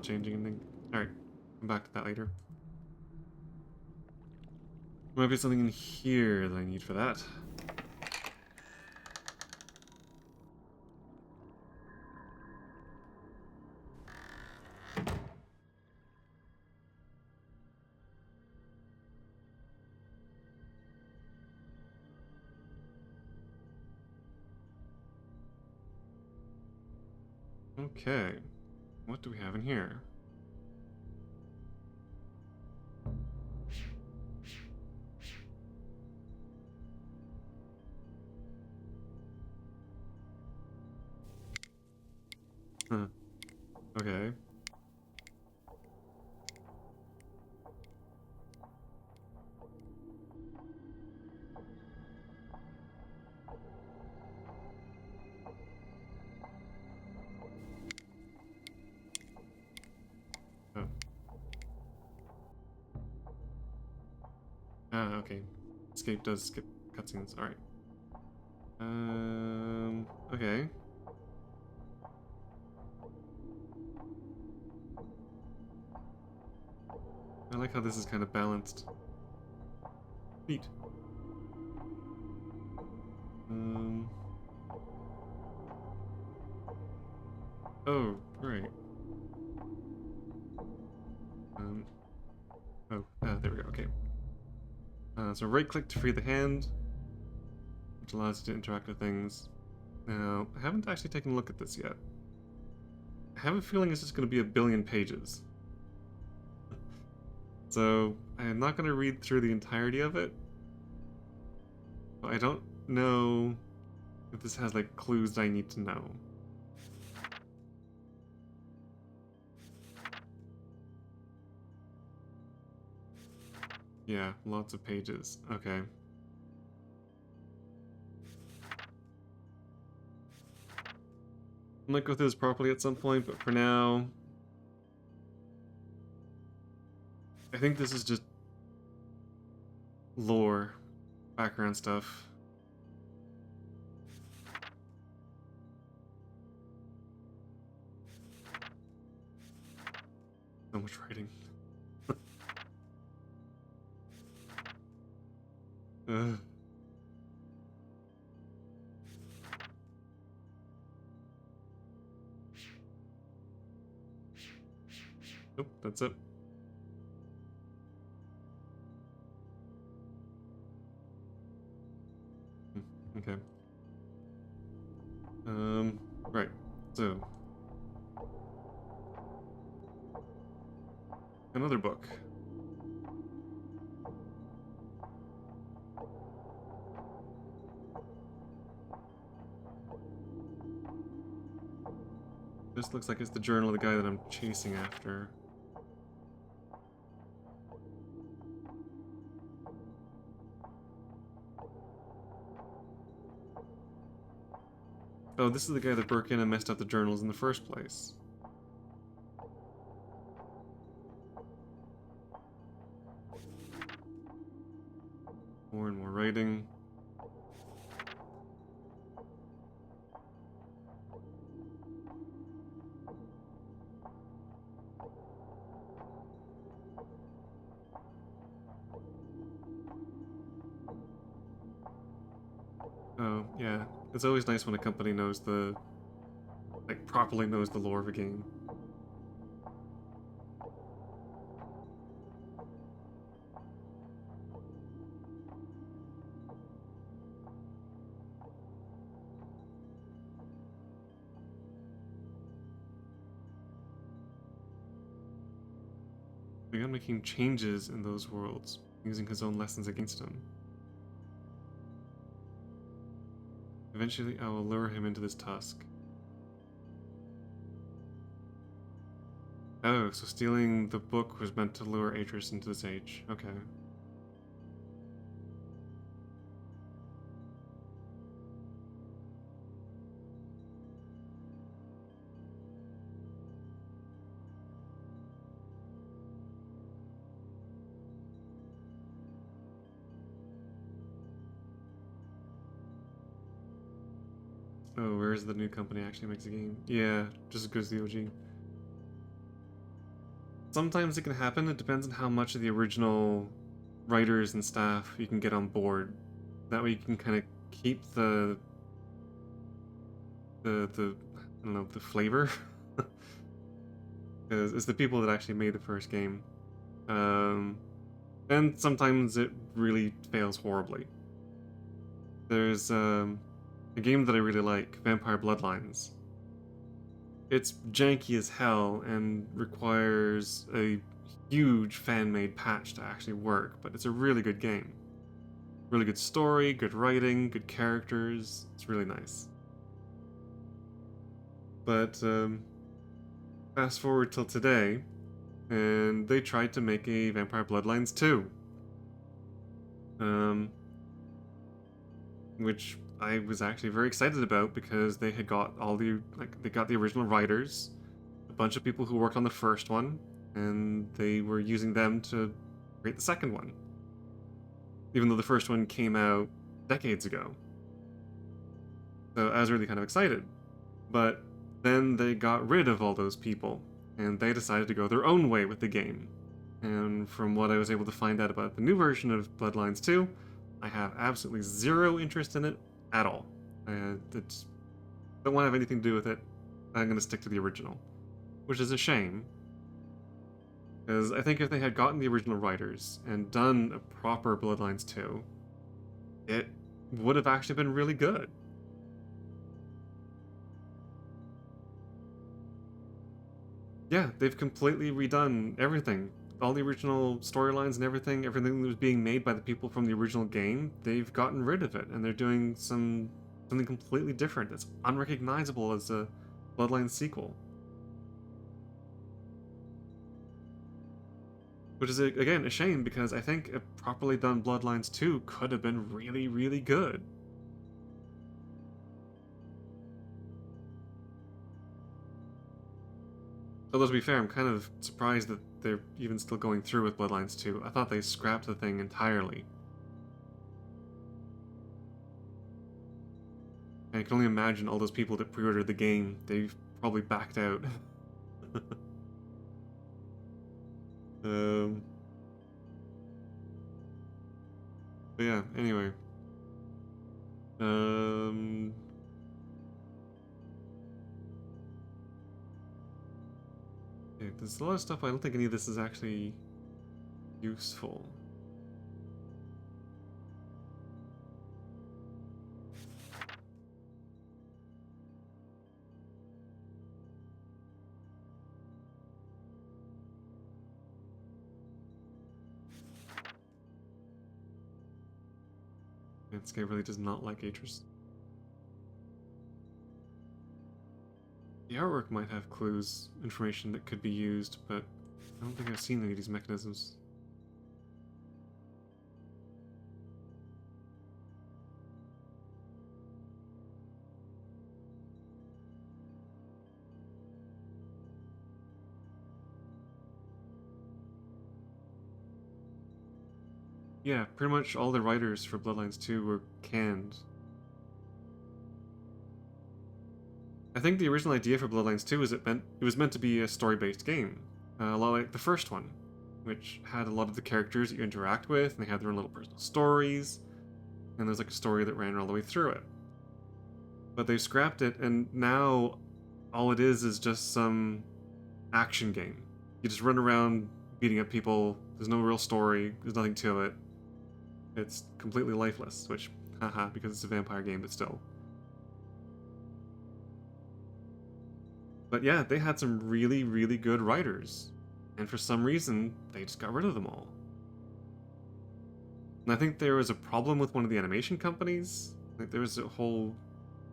Speaker 1: not changing anything. Alright, come back to that later. Might be something in here that I need for that. Okay, what do we have in here? Huh. Okay. Oh. Ah, okay. Escape does skip cutscenes. Alright. Okay. I like how this is kind of balanced. Neat. Oh, right. There we go, okay. So right click to free the hand, which allows you to interact with things. Now, I haven't actually taken a look at this yet. I have a feeling it's just going to be a billion pages. So, I'm not going to read through the entirety of it. But I don't know if this has, like, clues that I need to know. Yeah, lots of pages. Okay. I might go through this properly at some point, but for now, I think this is just lore, background stuff. So much writing. Ugh. Nope, that's it. Okay. Right. So, another book. This looks like it's the journal of the guy that I'm chasing after. Oh, this is the guy that broke in and messed up the journals in the first place. More and more writing. Oh, yeah. It's always nice when a company knows the... like, properly knows the lore of a game. Began making changes in those worlds, using his own lessons against him. Eventually, I will lure him into this tusk. Oh, so stealing the book was meant to lure Atreus into this age. Okay. Oh, where is the new company actually makes a game? Yeah, just as good as the OG. sometimes it can happen. It depends on how much of the original writers and staff you can get on board. That way you can kind of keep the I don't know, the flavor. Because it's the people that actually made the first game. And sometimes it really fails horribly. There's a game that I really like, Vampire Bloodlines. It's janky as hell and requires a huge fan-made patch to actually work, but it's a really good game. Really good story, good writing, good characters. It's really nice. But fast forward till today, and they tried to make a Vampire Bloodlines 2. Which I was actually very excited about because they had got all the, they got the original writers, a bunch of people who worked on the first one, and they were using them to create the second one. Even though the first one came out decades ago. So I was really kind of excited. But then they got rid of all those people, and they decided to go their own way with the game. And from what I was able to find out about the new version of Bloodlines 2, I have absolutely zero interest in it at all. Don't want to have anything to do with it. I'm going to stick to the original. Which is a shame. Because I think if they had gotten the original writers and done a proper Bloodlines 2, it would have actually been really good. Yeah, they've completely redone everything. All the original storylines and everything that was being made by the people from the original game, they've gotten rid of it, and they're doing something completely different that's unrecognizable as a Bloodlines sequel. Which is, again, a shame, because I think a properly done Bloodlines 2 could have been really, really good. Although, to be fair, I'm kind of surprised that they're even still going through with Bloodlines 2. I thought they scrapped the thing entirely. And I can only imagine all those people that pre-ordered the game, they've probably backed out. But yeah, anyway. Okay, there's a lot of stuff, I don't think any of this is actually useful. This guy really does not like Atris. The artwork might have clues, information that could be used, but I don't think I've seen any of these mechanisms. Yeah, pretty much all the writers for Bloodlines 2 were canned. I think the original idea for Bloodlines 2 was it was meant to be a story-based game, a lot like the first one, which had a lot of the characters that you interact with, and they had their own little personal stories, and there's like a story that ran all the way through it. But they scrapped it, and now all it is just some action game. You just run around beating up people, there's no real story, there's nothing to it. It's completely lifeless, which, haha, because it's a vampire game, but still. But yeah, they had some really, really good writers. And for some reason, they just got rid of them all. And I think there was a problem with one of the animation companies. Like, there was a whole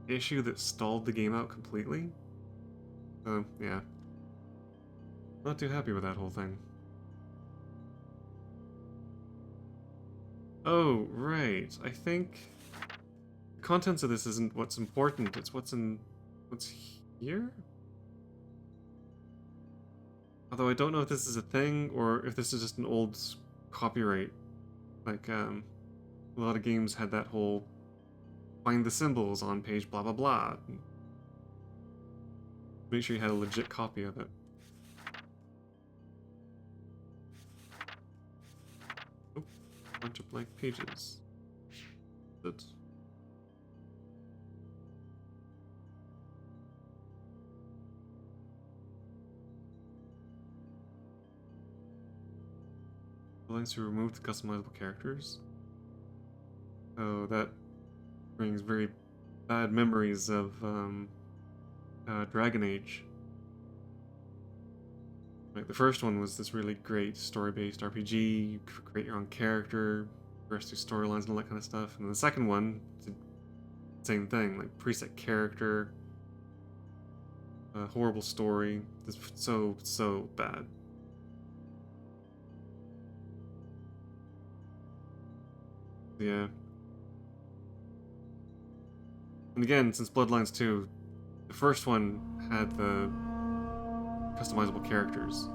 Speaker 1: issue that stalled the game out completely. So, yeah. Not too happy with that whole thing. Oh, right. I think the contents of this isn't what's important, it's what's here? Although I don't know if this is a thing or if this is just an old copyright. Like, a lot of games had that whole find the symbols on page blah blah blah. Make sure you had a legit copy of it. bunch of blank pages. But Bloodlines to remove the customizable characters. Oh, that brings very bad memories of Dragon Age. Like, the first one was this really great story-based RPG. You could create your own character, progress through storylines and all that kind of stuff. And then the second one, same thing, like preset character, horrible story. It's so bad. Yeah. And again, since Bloodlines 2, the first one had the customizable characters.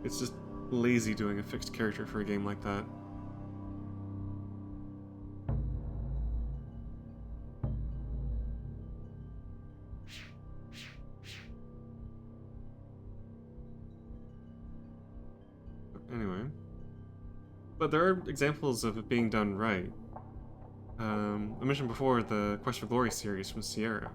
Speaker 1: It's just lazy doing a fixed character for a game like that. Anyway. But there are examples of it being done right. I mentioned before the Quest for Glory series from Sierra.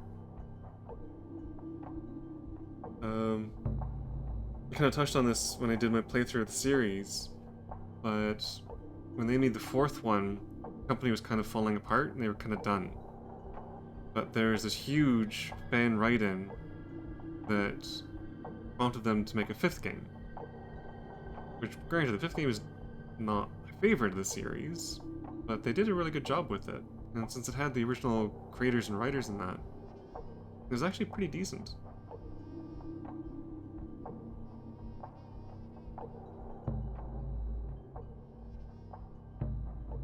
Speaker 1: I kind of touched on this when I did my playthrough of the series, but when they made the fourth one, the company was kind of falling apart and they were kind of done. But there's this huge fan write-in that prompted them to make a fifth game. Which, granted, the fifth game is not my favorite of the series, but they did a really good job with it. And since it had the original creators and writers in that, it was actually pretty decent.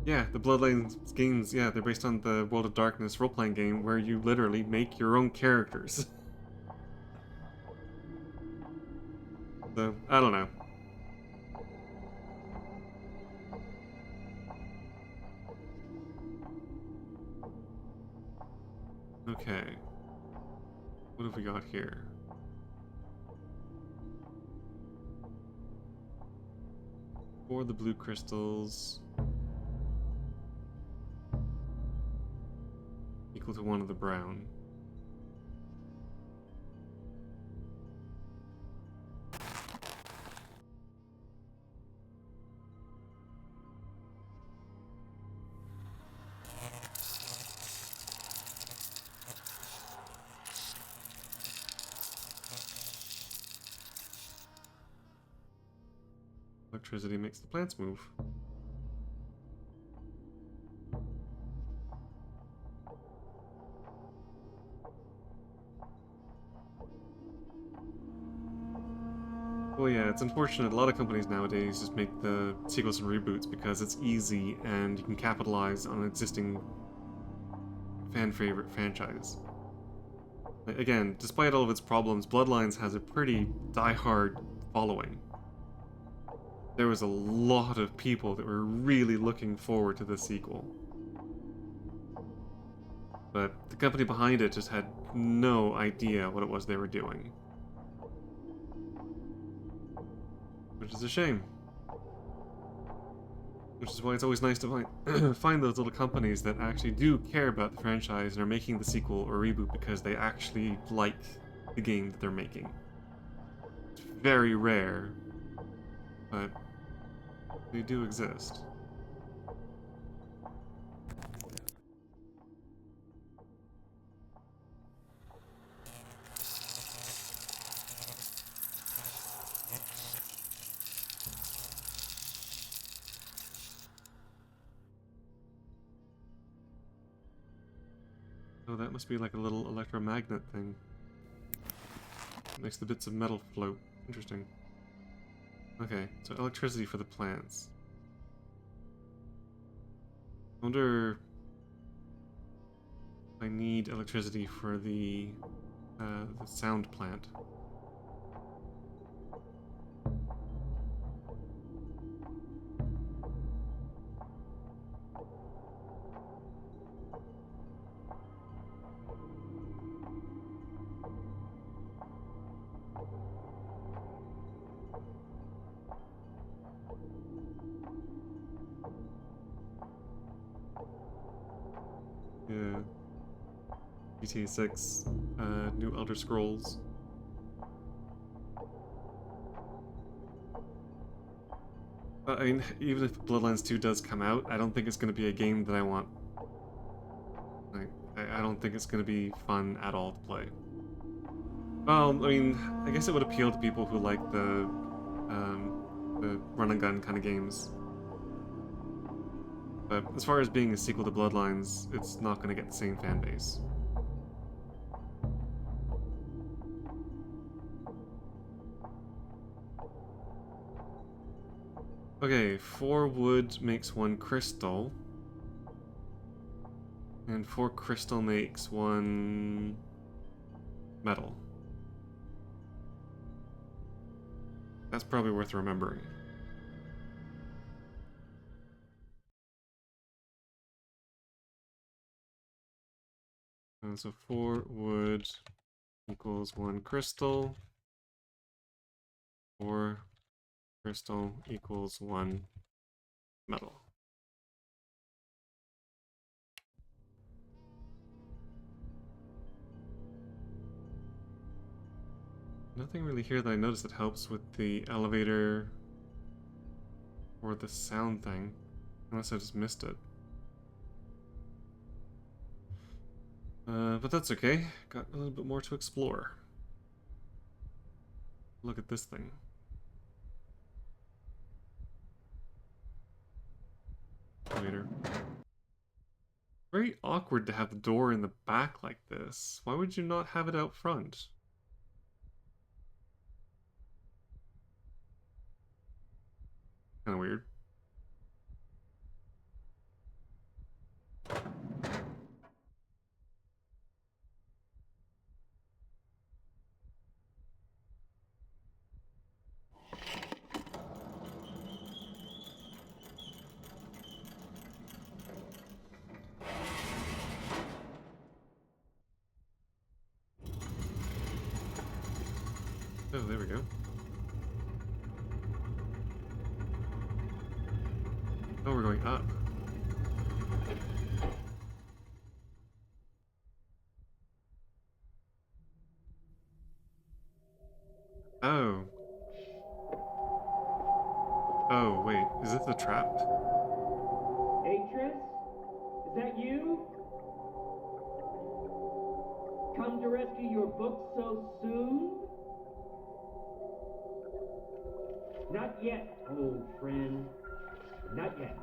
Speaker 1: Yeah, the Bloodlines games, yeah, they're based on the World of Darkness role-playing game where you literally make your own characters. So, I don't know. Okay. What have we got here? For the blue crystals. Equal to one of the brown. Electricity makes the plants move. Well, yeah, it's unfortunate. A lot of companies nowadays just make the sequels and reboots because it's easy and you can capitalize on an existing fan-favorite franchise. Again, despite all of its problems, Bloodlines has a pretty die-hard following. There was a lot of people that were really looking forward to the sequel. But the company behind it just had no idea what it was they were doing. Which is a shame. Which is why it's always nice to find those little companies that actually do care about the franchise and are making the sequel or reboot because they actually like the game that they're making. It's very rare, but they do exist. Oh, that must be like a little electromagnet thing. It makes the bits of metal float. Interesting. Okay, so electricity for the plants. I wonder if I need electricity for the sound plant. GTA 6, new Elder Scrolls. I mean, even if Bloodlines 2 does come out, I don't think it's going to be a game that I want. Like, I don't think it's going to be fun at all to play. Well, I mean, I guess it would appeal to people who like the run-and-gun kind of games. But as far as being a sequel to Bloodlines, it's not going to get the same fan base. Okay, 4 wood makes 1 crystal. And 4 crystal makes 1 metal. That's probably worth remembering. So 4 wood equals 1 crystal. 4 crystal equals 1 metal. Nothing really here that I noticed that helps with the elevator or the sound thing, unless I just missed it. But that's okay. Got a little bit more to explore. Look at this thing. Elevator. Very awkward to have the door in the back like this. Why would you not have it out front? Kind of weird. Oh, there we go. Oh, we're going up. Oh. Oh, wait. Is this a trap?
Speaker 4: Atris? Is that you? Come to rescue your book so soon? Not yet, old friend. Not yet.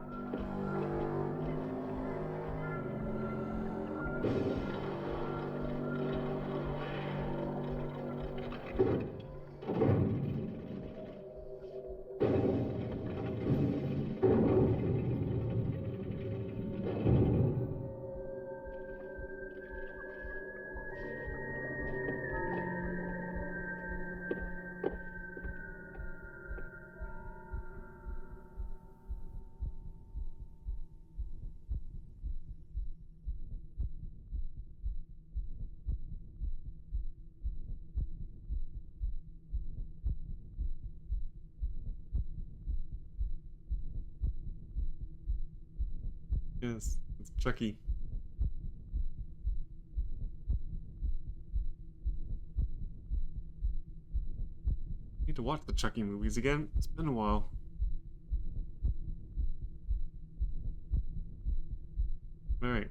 Speaker 1: Yes, it's Chucky. Need to watch the Chucky movies again. It's been a while. Alright.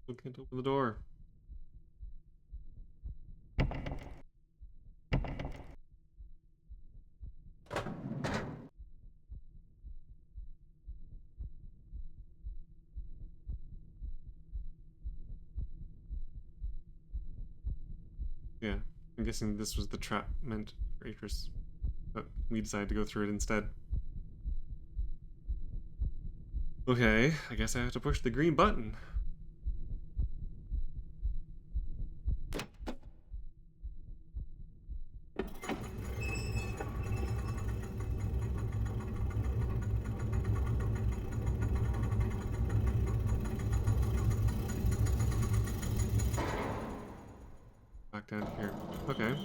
Speaker 1: Still can't open the door. Yeah, I'm guessing this was the trap meant for Atris, but we decided to go through it instead. Okay, I guess I have to push the green button. Okay.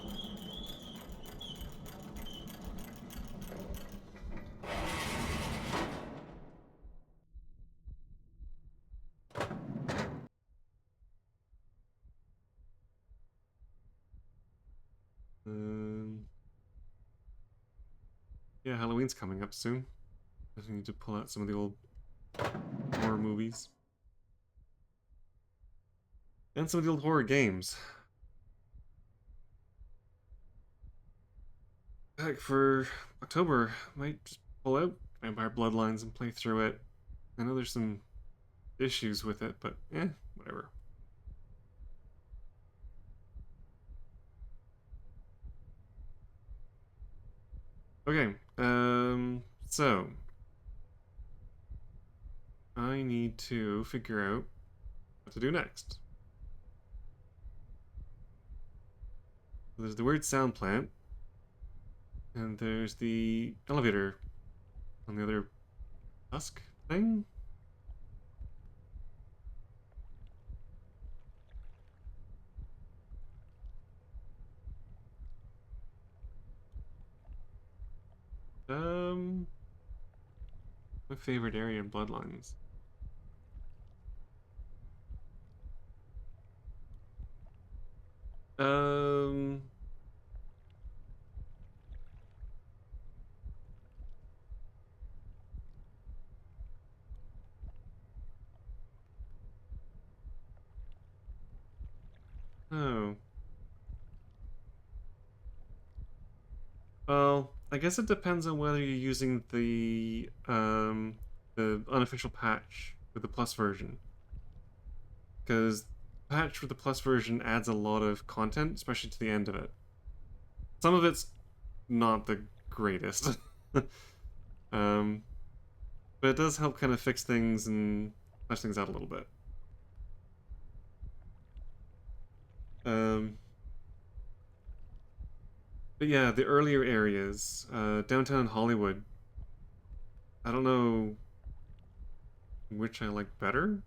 Speaker 1: Um, yeah, Halloween's coming up soon. I need to pull out some of the old horror movies. And some of the old horror games. Heck, for October, might just pull out Vampire Bloodlines and play through it. I know there's some issues with it, but whatever. Okay, so I need to figure out what to do next. There's the weird sound plant, and there's the elevator on the other husk thing. My favorite area in Bloodlines. Um, oh. Well, I guess it depends on whether you're using the unofficial patch with the plus version. Because patch with the plus version adds a lot of content, especially to the end of it. Some of it's not the greatest. um, but it does help kind of fix things and flesh things out a little bit. Um, but yeah, the earlier areas, downtown Hollywood, I don't know which I like better.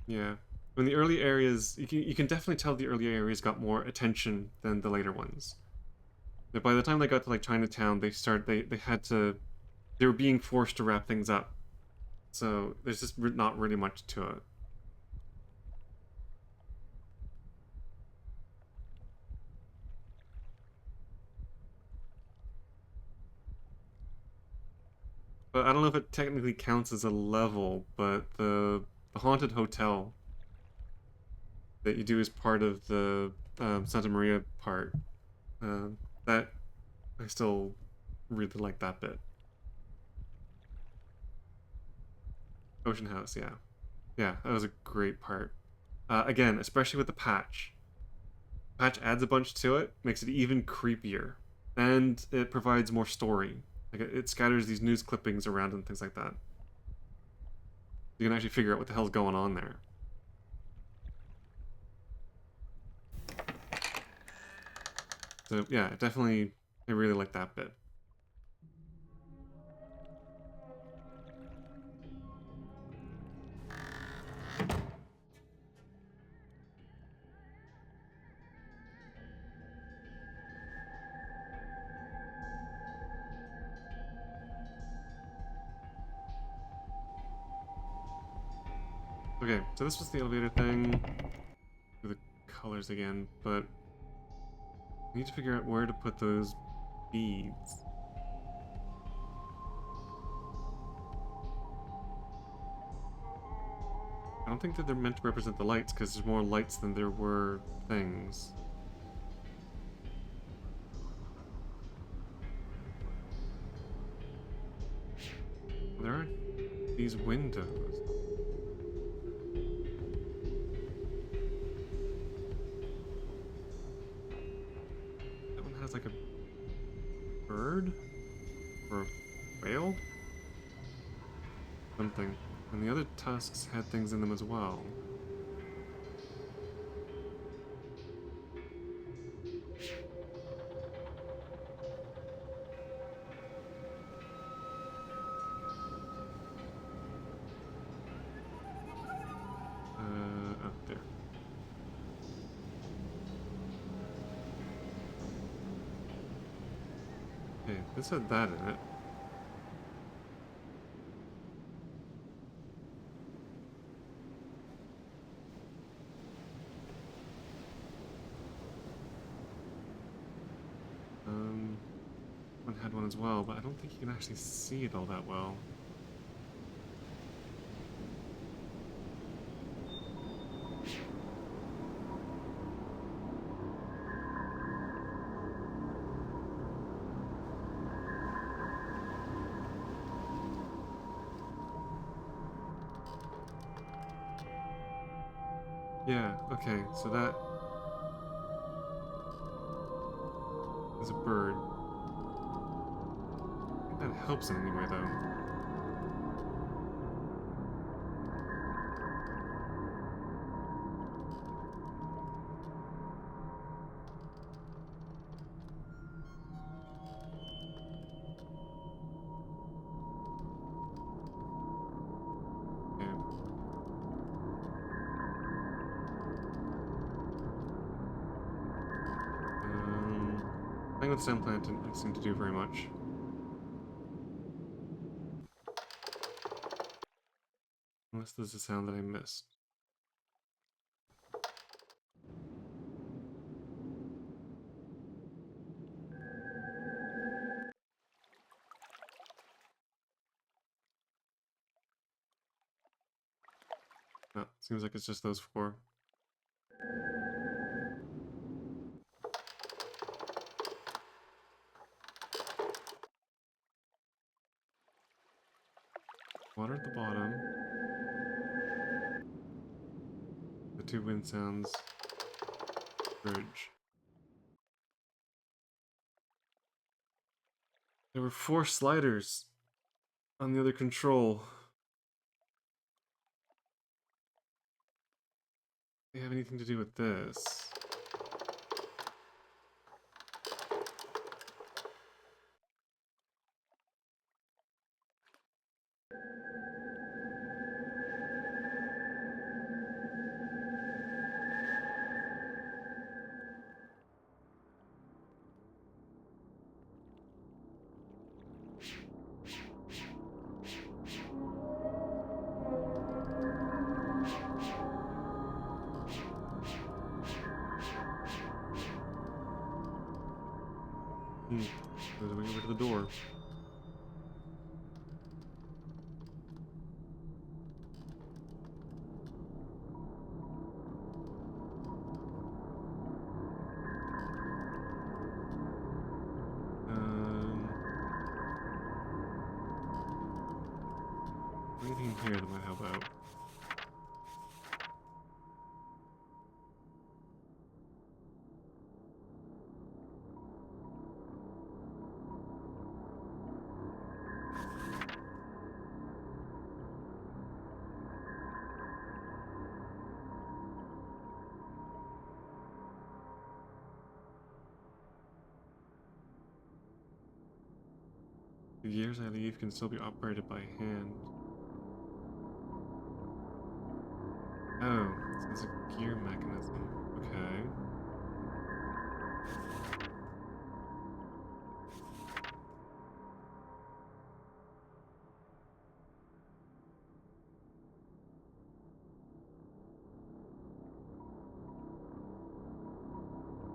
Speaker 1: Yeah. In the early areas, you can definitely tell the early areas got more attention than the later ones. But by the time they got to like Chinatown, they had to they were being forced to wrap things up. So there's just not really much to it. But I don't know if it technically counts as a level, but the haunted hotel that you do as part of the Santa Maria part, uh, that I still really like that bit. Ocean House, yeah. Yeah, that was a great part. Again, especially with the patch. Patch adds a bunch to it, makes it even creepier, and it provides more story. Like it scatters these news clippings around and things like that. You can actually figure out what the hell's going on there. So yeah, definitely, I really like that bit. Okay, so this was the elevator thing. Do the colors again, but I need to figure out where to put those beads. I don't think that they're meant to represent the lights, because there's more lights than there were things. There are these windows. That one has like a bird? Or a whale? Something. And the other tusks had things in them as well. It said that in it. One had one as well, but I don't think you can actually see it all that well. Yeah, okay, so that is a bird. I think that helps in any way, though. Okay. Playing with sand plant didn't seem to do very much. Unless there's a sound that I missed. No, seems like it's just those four. Water at the bottom. The two wind sounds. Bridge. There were 4 sliders on the other control. They have anything to do with this? There's a way over to the door. Anything here that might help out? The gears I leave can still be operated by hand. Oh, so it's a gear mechanism. Okay.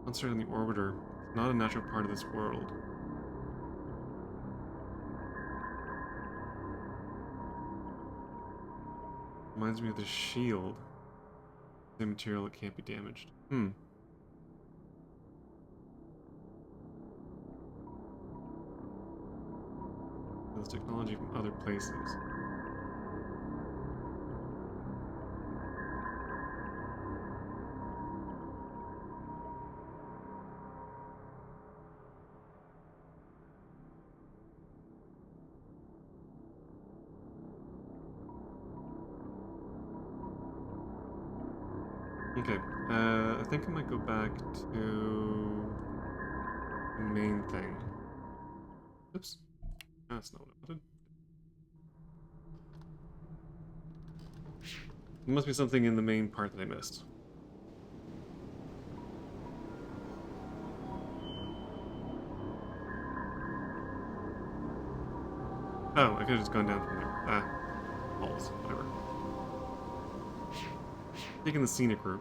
Speaker 1: Monster in the orbiter. It's not a natural part of this world. Reminds me of the shield. The material that can't be damaged. There's technology from other places. Okay, I think I might go back to the main thing. Oops. That's not what I wanted. There must be something in the main part that I missed. Oh, I could have just gone down from there. Ah, balls. Whatever. Taking the scenic route.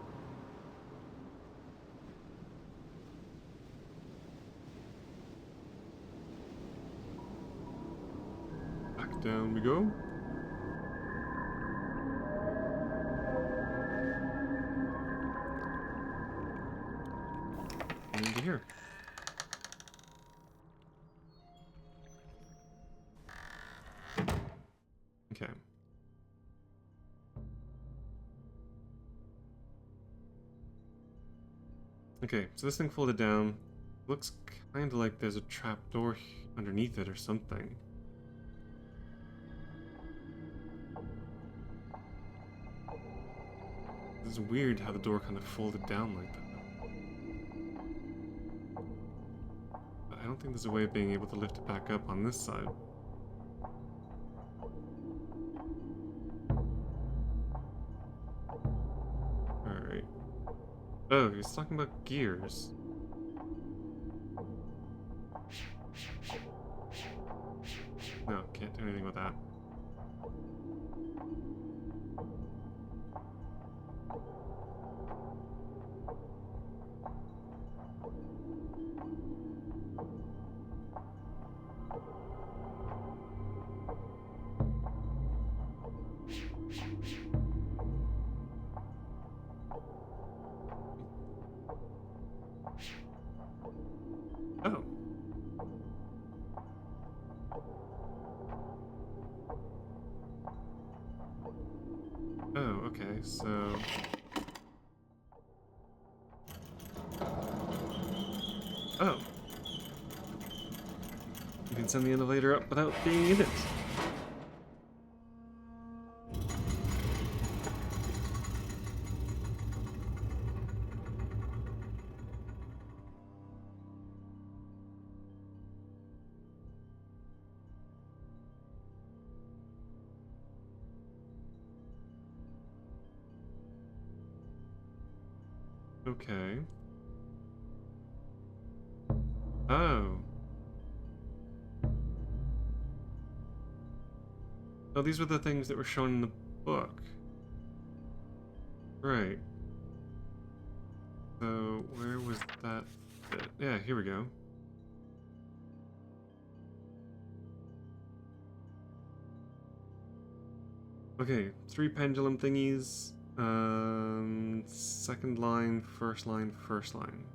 Speaker 1: Back down we go. And into here. Okay. Okay, so this thing folded down. Looks kind of like there's a trapdoor underneath it or something. It's weird how the door kind of folded down like that. But I don't think there's a way of being able to lift it back up on this side. Alright. Oh, he's talking about gears. No, can't do anything with that. Oh. Oh, okay, so... Oh. You can send the elevator up without being in it. Okay. Oh. Oh, these were the things that were shown in the book. Right. So, where was that bit? Yeah, here we go. Okay, 3 pendulum thingies. Second line, first line, first line.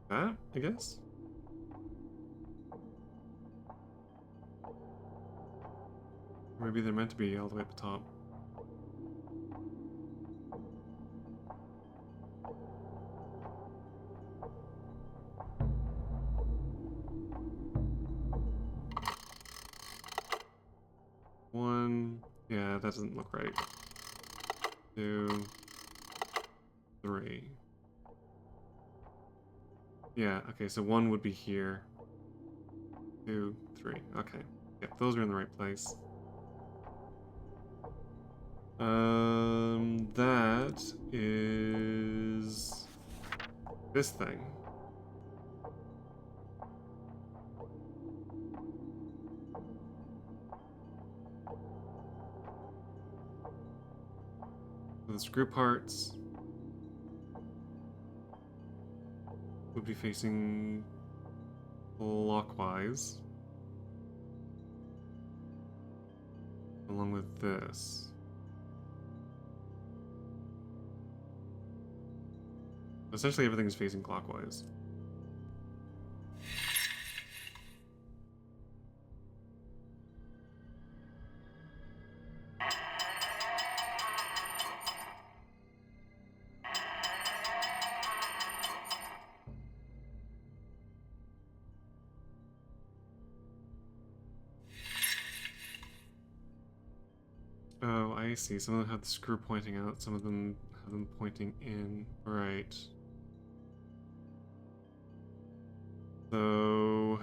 Speaker 1: That, I guess? Or maybe they're meant to be all the way at the top. One, yeah, that doesn't look right. 2, 3. Yeah, okay, so 1 would be here. 2, 3, okay. Yep, those are in the right place. That is this thing. So the screw parts would be facing clockwise, along with this. Essentially, everything is facing clockwise. Oh, I see. Some of them have the screw pointing out, some of them have them pointing in. Right. So...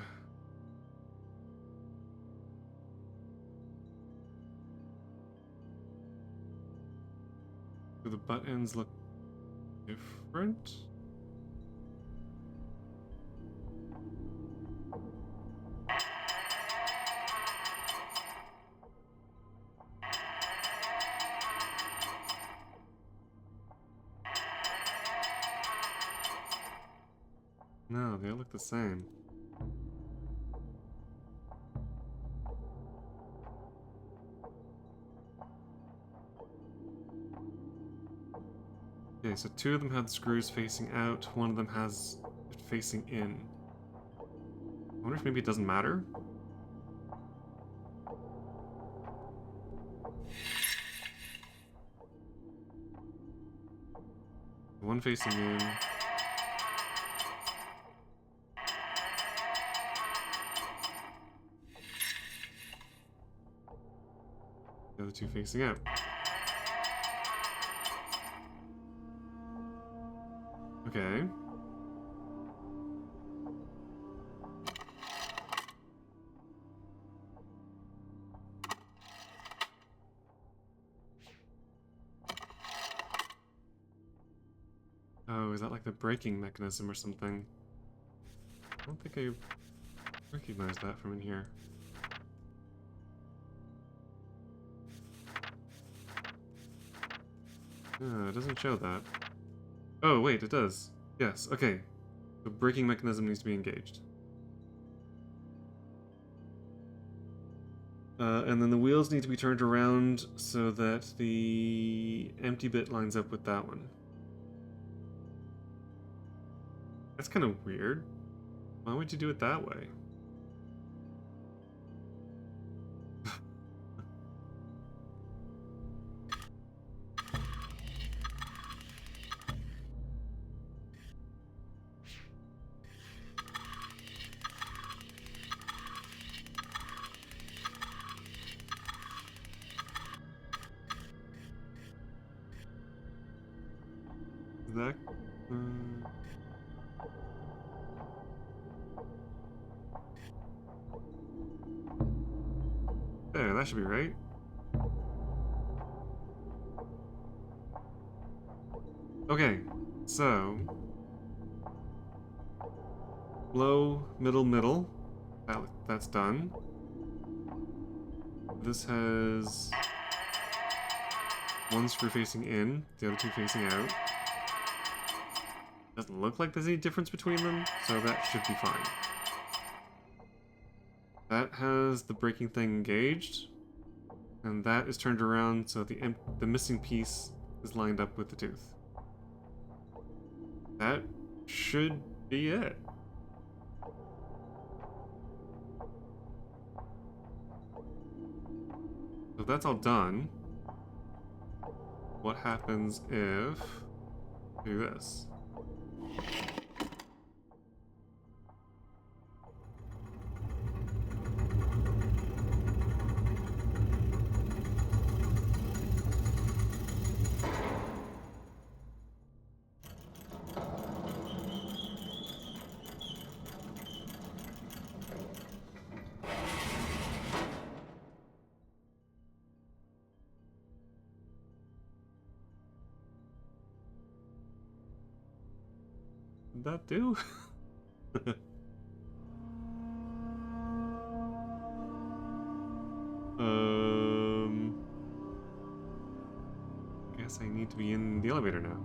Speaker 1: Do the buttons look different? No, they all look the same. Okay, so two of them have the screws facing out, one of them has it facing in. I wonder if maybe it doesn't matter? One facing in. The other two facing out. Okay. Oh, is that like the braking mechanism or something? I don't think I recognize that from in here. It doesn't show that. Oh, wait, it does. Yes, okay. The braking mechanism needs to be engaged. And then the wheels need to be turned around so that the empty bit lines up with that one. That's kind of weird. Why would you do it that way? Is that... There, that should be right. Okay, so... Low, middle, middle. That's done. This has... one screw facing in, the other two facing out. Doesn't look like there's any difference between them, so that should be fine. That has the braking thing engaged, and that is turned around so the missing piece is lined up with the tooth. That should be it. So that's all done. What happens if we do this? Did that do? Guess I need to be in the elevator now.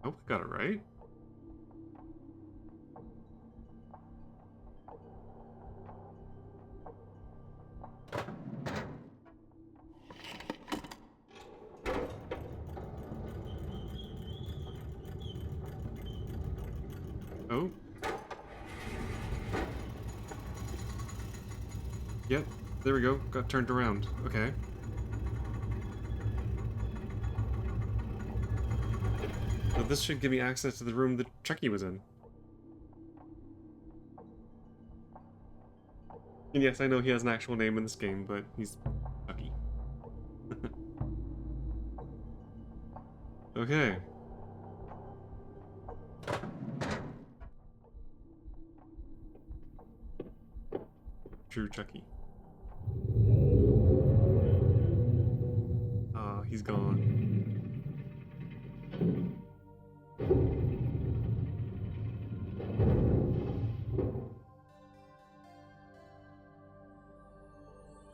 Speaker 1: Hope I got it right. Oh. Yep, there we go. Got turned around. Okay. So this should give me access to the room that Chucky was in. And yes, I know he has an actual name in this game, but he's Chucky. Okay. true Chucky. Ah, he's gone.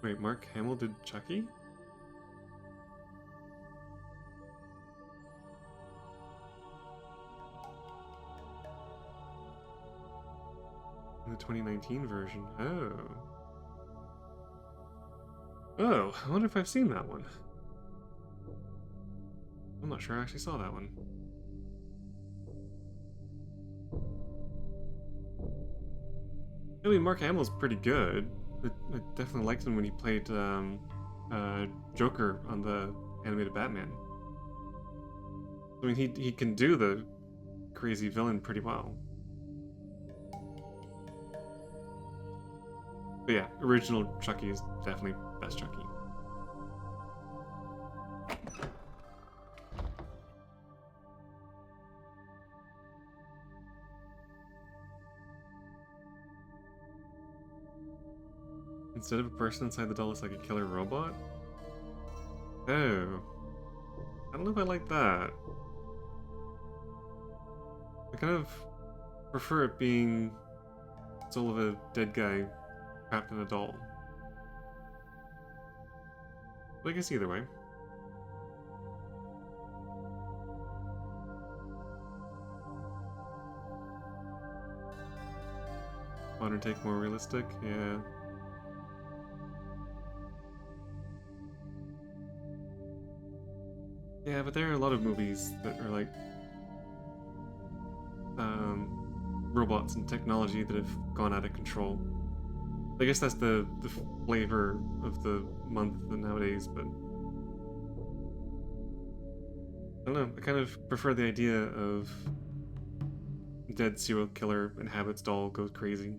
Speaker 1: Wait, Mark Hamill did Chucky? In the 2019 version. Oh. Oh, I wonder if I've seen that one. I'm not sure I actually saw that one. I mean, Mark Hamill's pretty good. I definitely liked him when he played Joker on the animated Batman. I mean, he can do the crazy villain pretty well. But yeah, original Chucky is definitely best Chucky. Instead of a person inside the doll, it's like a killer robot? Oh. I don't know if I like that. I kind of prefer it being soul of a dead guy trapped in a doll. But I guess either way. Modern take, more realistic? Yeah. Yeah, but there are a lot of movies that are like robots and technology that have gone out of control. I guess that's the flavor of the month nowadays, but I don't know. I kind of prefer the idea of dead serial killer inhabits doll, goes crazy.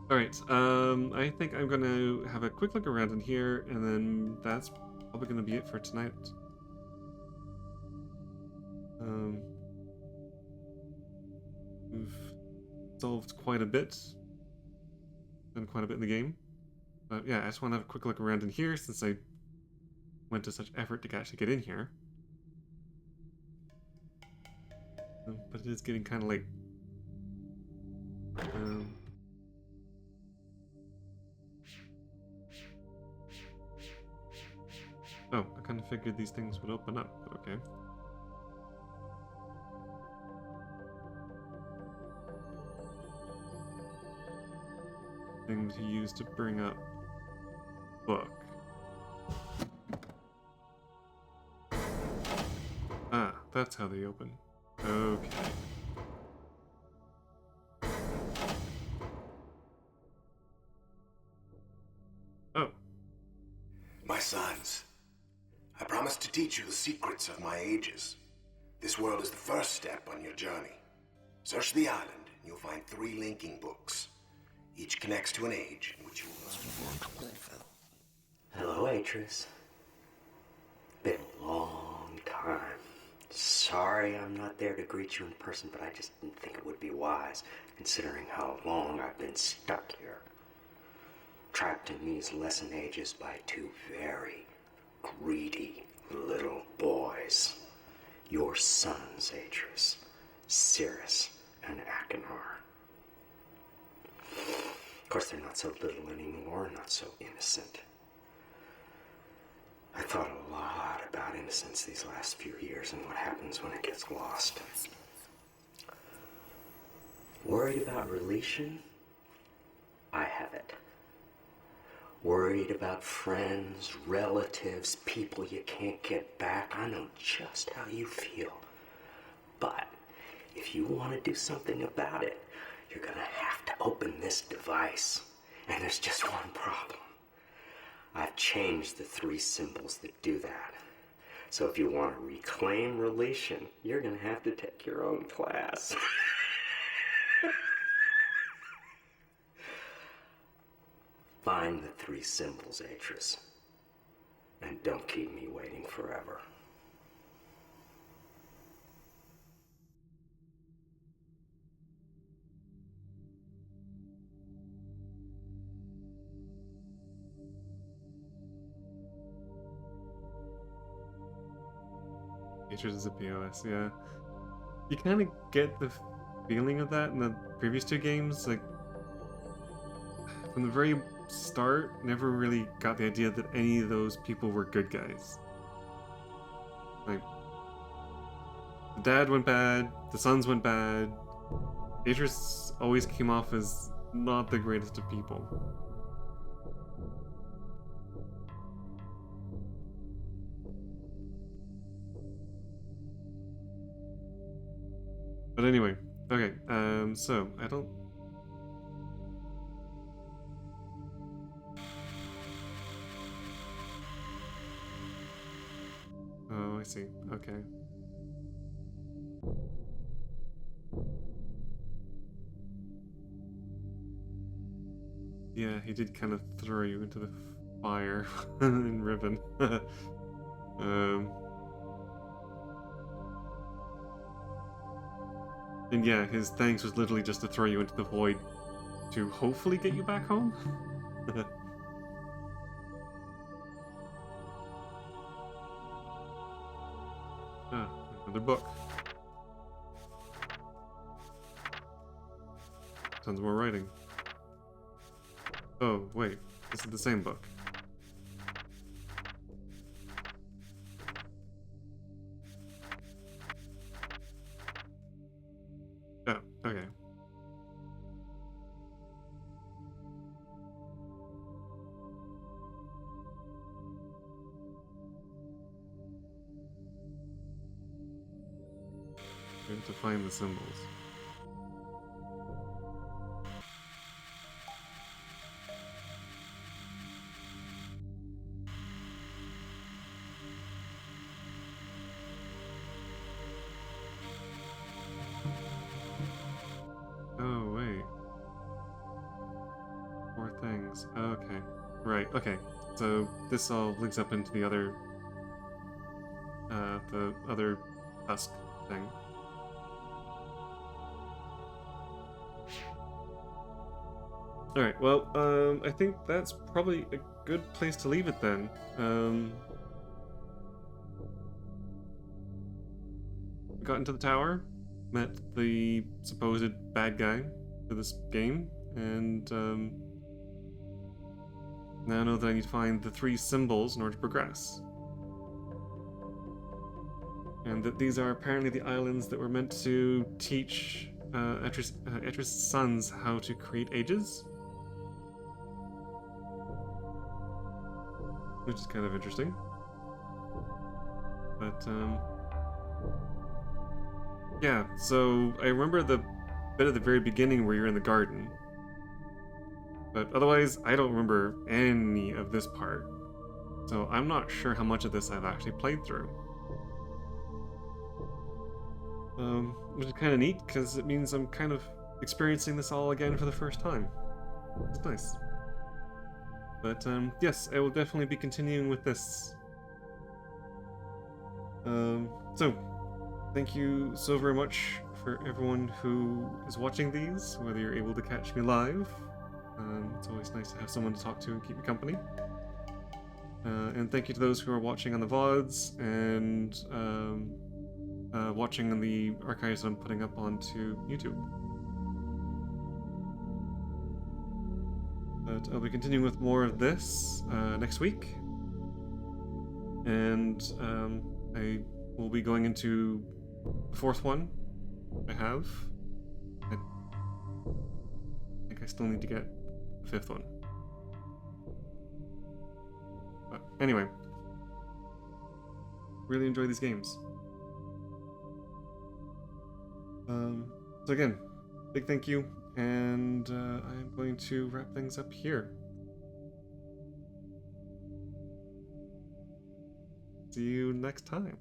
Speaker 1: Alright, I think I'm gonna have a quick look around in here, and then that's probably gonna be it for tonight. We've solved quite a bit, done quite a bit in the game. But yeah, I just want to have a quick look around in here since I went to such effort to actually get in here. But it is getting kind of late. Oh, I kind of figured these things would open up, but okay. Thing to use to bring up book. Ah, that's how they open. Okay. Oh.
Speaker 2: My sons, I promise to teach you the secrets of my ages. This world is the first step on your journey. Search the island, and you'll find 3 linking books. Each connects to an age in which you will learn.
Speaker 5: Hello, Atreus. Been a long time. Sorry I'm not there to greet you in person, but I just didn't think it would be wise, considering how long I've been stuck here. Trapped in these lesson ages by 2 very greedy little boys. Your sons, Atreus, Cirrus, and Achenar. Of course, they're not so little anymore, not so innocent. I thought a lot about innocence these last few years and what happens when it gets lost. Worried about relation? I have it. Worried about friends, relatives, people you can't get back. I know just how you feel. But if you want to do something about it, you're gonna have to open this device. And there's just one problem. I've changed the 3 symbols that do that. So if you want to reclaim relation, you're gonna have to take your own class. Find the 3 symbols, Atreus. And don't keep me waiting forever.
Speaker 1: Atreus is a POS, yeah. You kind of get the feeling of that in the previous two games. Like, from the very start, never really got the idea that any of those people were good guys. Like, the dad went bad, the sons went bad. Atreus always came off as not the greatest of people. But anyway, okay, so I don't... Oh, I see, okay. Yeah, he did kind of throw you into the fire in Riven. And yeah, his thanks was literally just to throw you into the void to hopefully get you back home. Ah, another book. Tons more writing. Oh, wait. This is the same book. Oh, okay. We have to find the symbols. Oh, wait. Four things. Okay. Right, okay. So this all links up into the other tusk thing. Alright, well, I think that's probably a good place to leave it then. We got into the tower, met the supposed bad guy for this game, and now I know that I need to find the 3 symbols in order to progress. And that these are apparently the islands that were meant to teach Etreus' sons how to create ages. Which is kind of interesting. But, yeah, so I remember the bit at the very beginning where you're in the garden. But otherwise, I don't remember any of this part. So I'm not sure how much of this I've actually played through. Which is kind of neat, because it means I'm kind of experiencing this all again for the first time. It's nice. But, yes, I will definitely be continuing with this. So, thank you so very much for everyone who is watching these, whether you're able to catch me live. It's always nice to have someone to talk to and keep me company. And thank you to those who are watching on the VODs and watching on the archives I'm putting up onto YouTube. But I'll be continuing with more of this next week. And I will be going into the 4th one I have. I think I still need to get the 5th one. But anyway, really enjoy these games. So again, big thank you, and I'm going to wrap things up here. See you next time.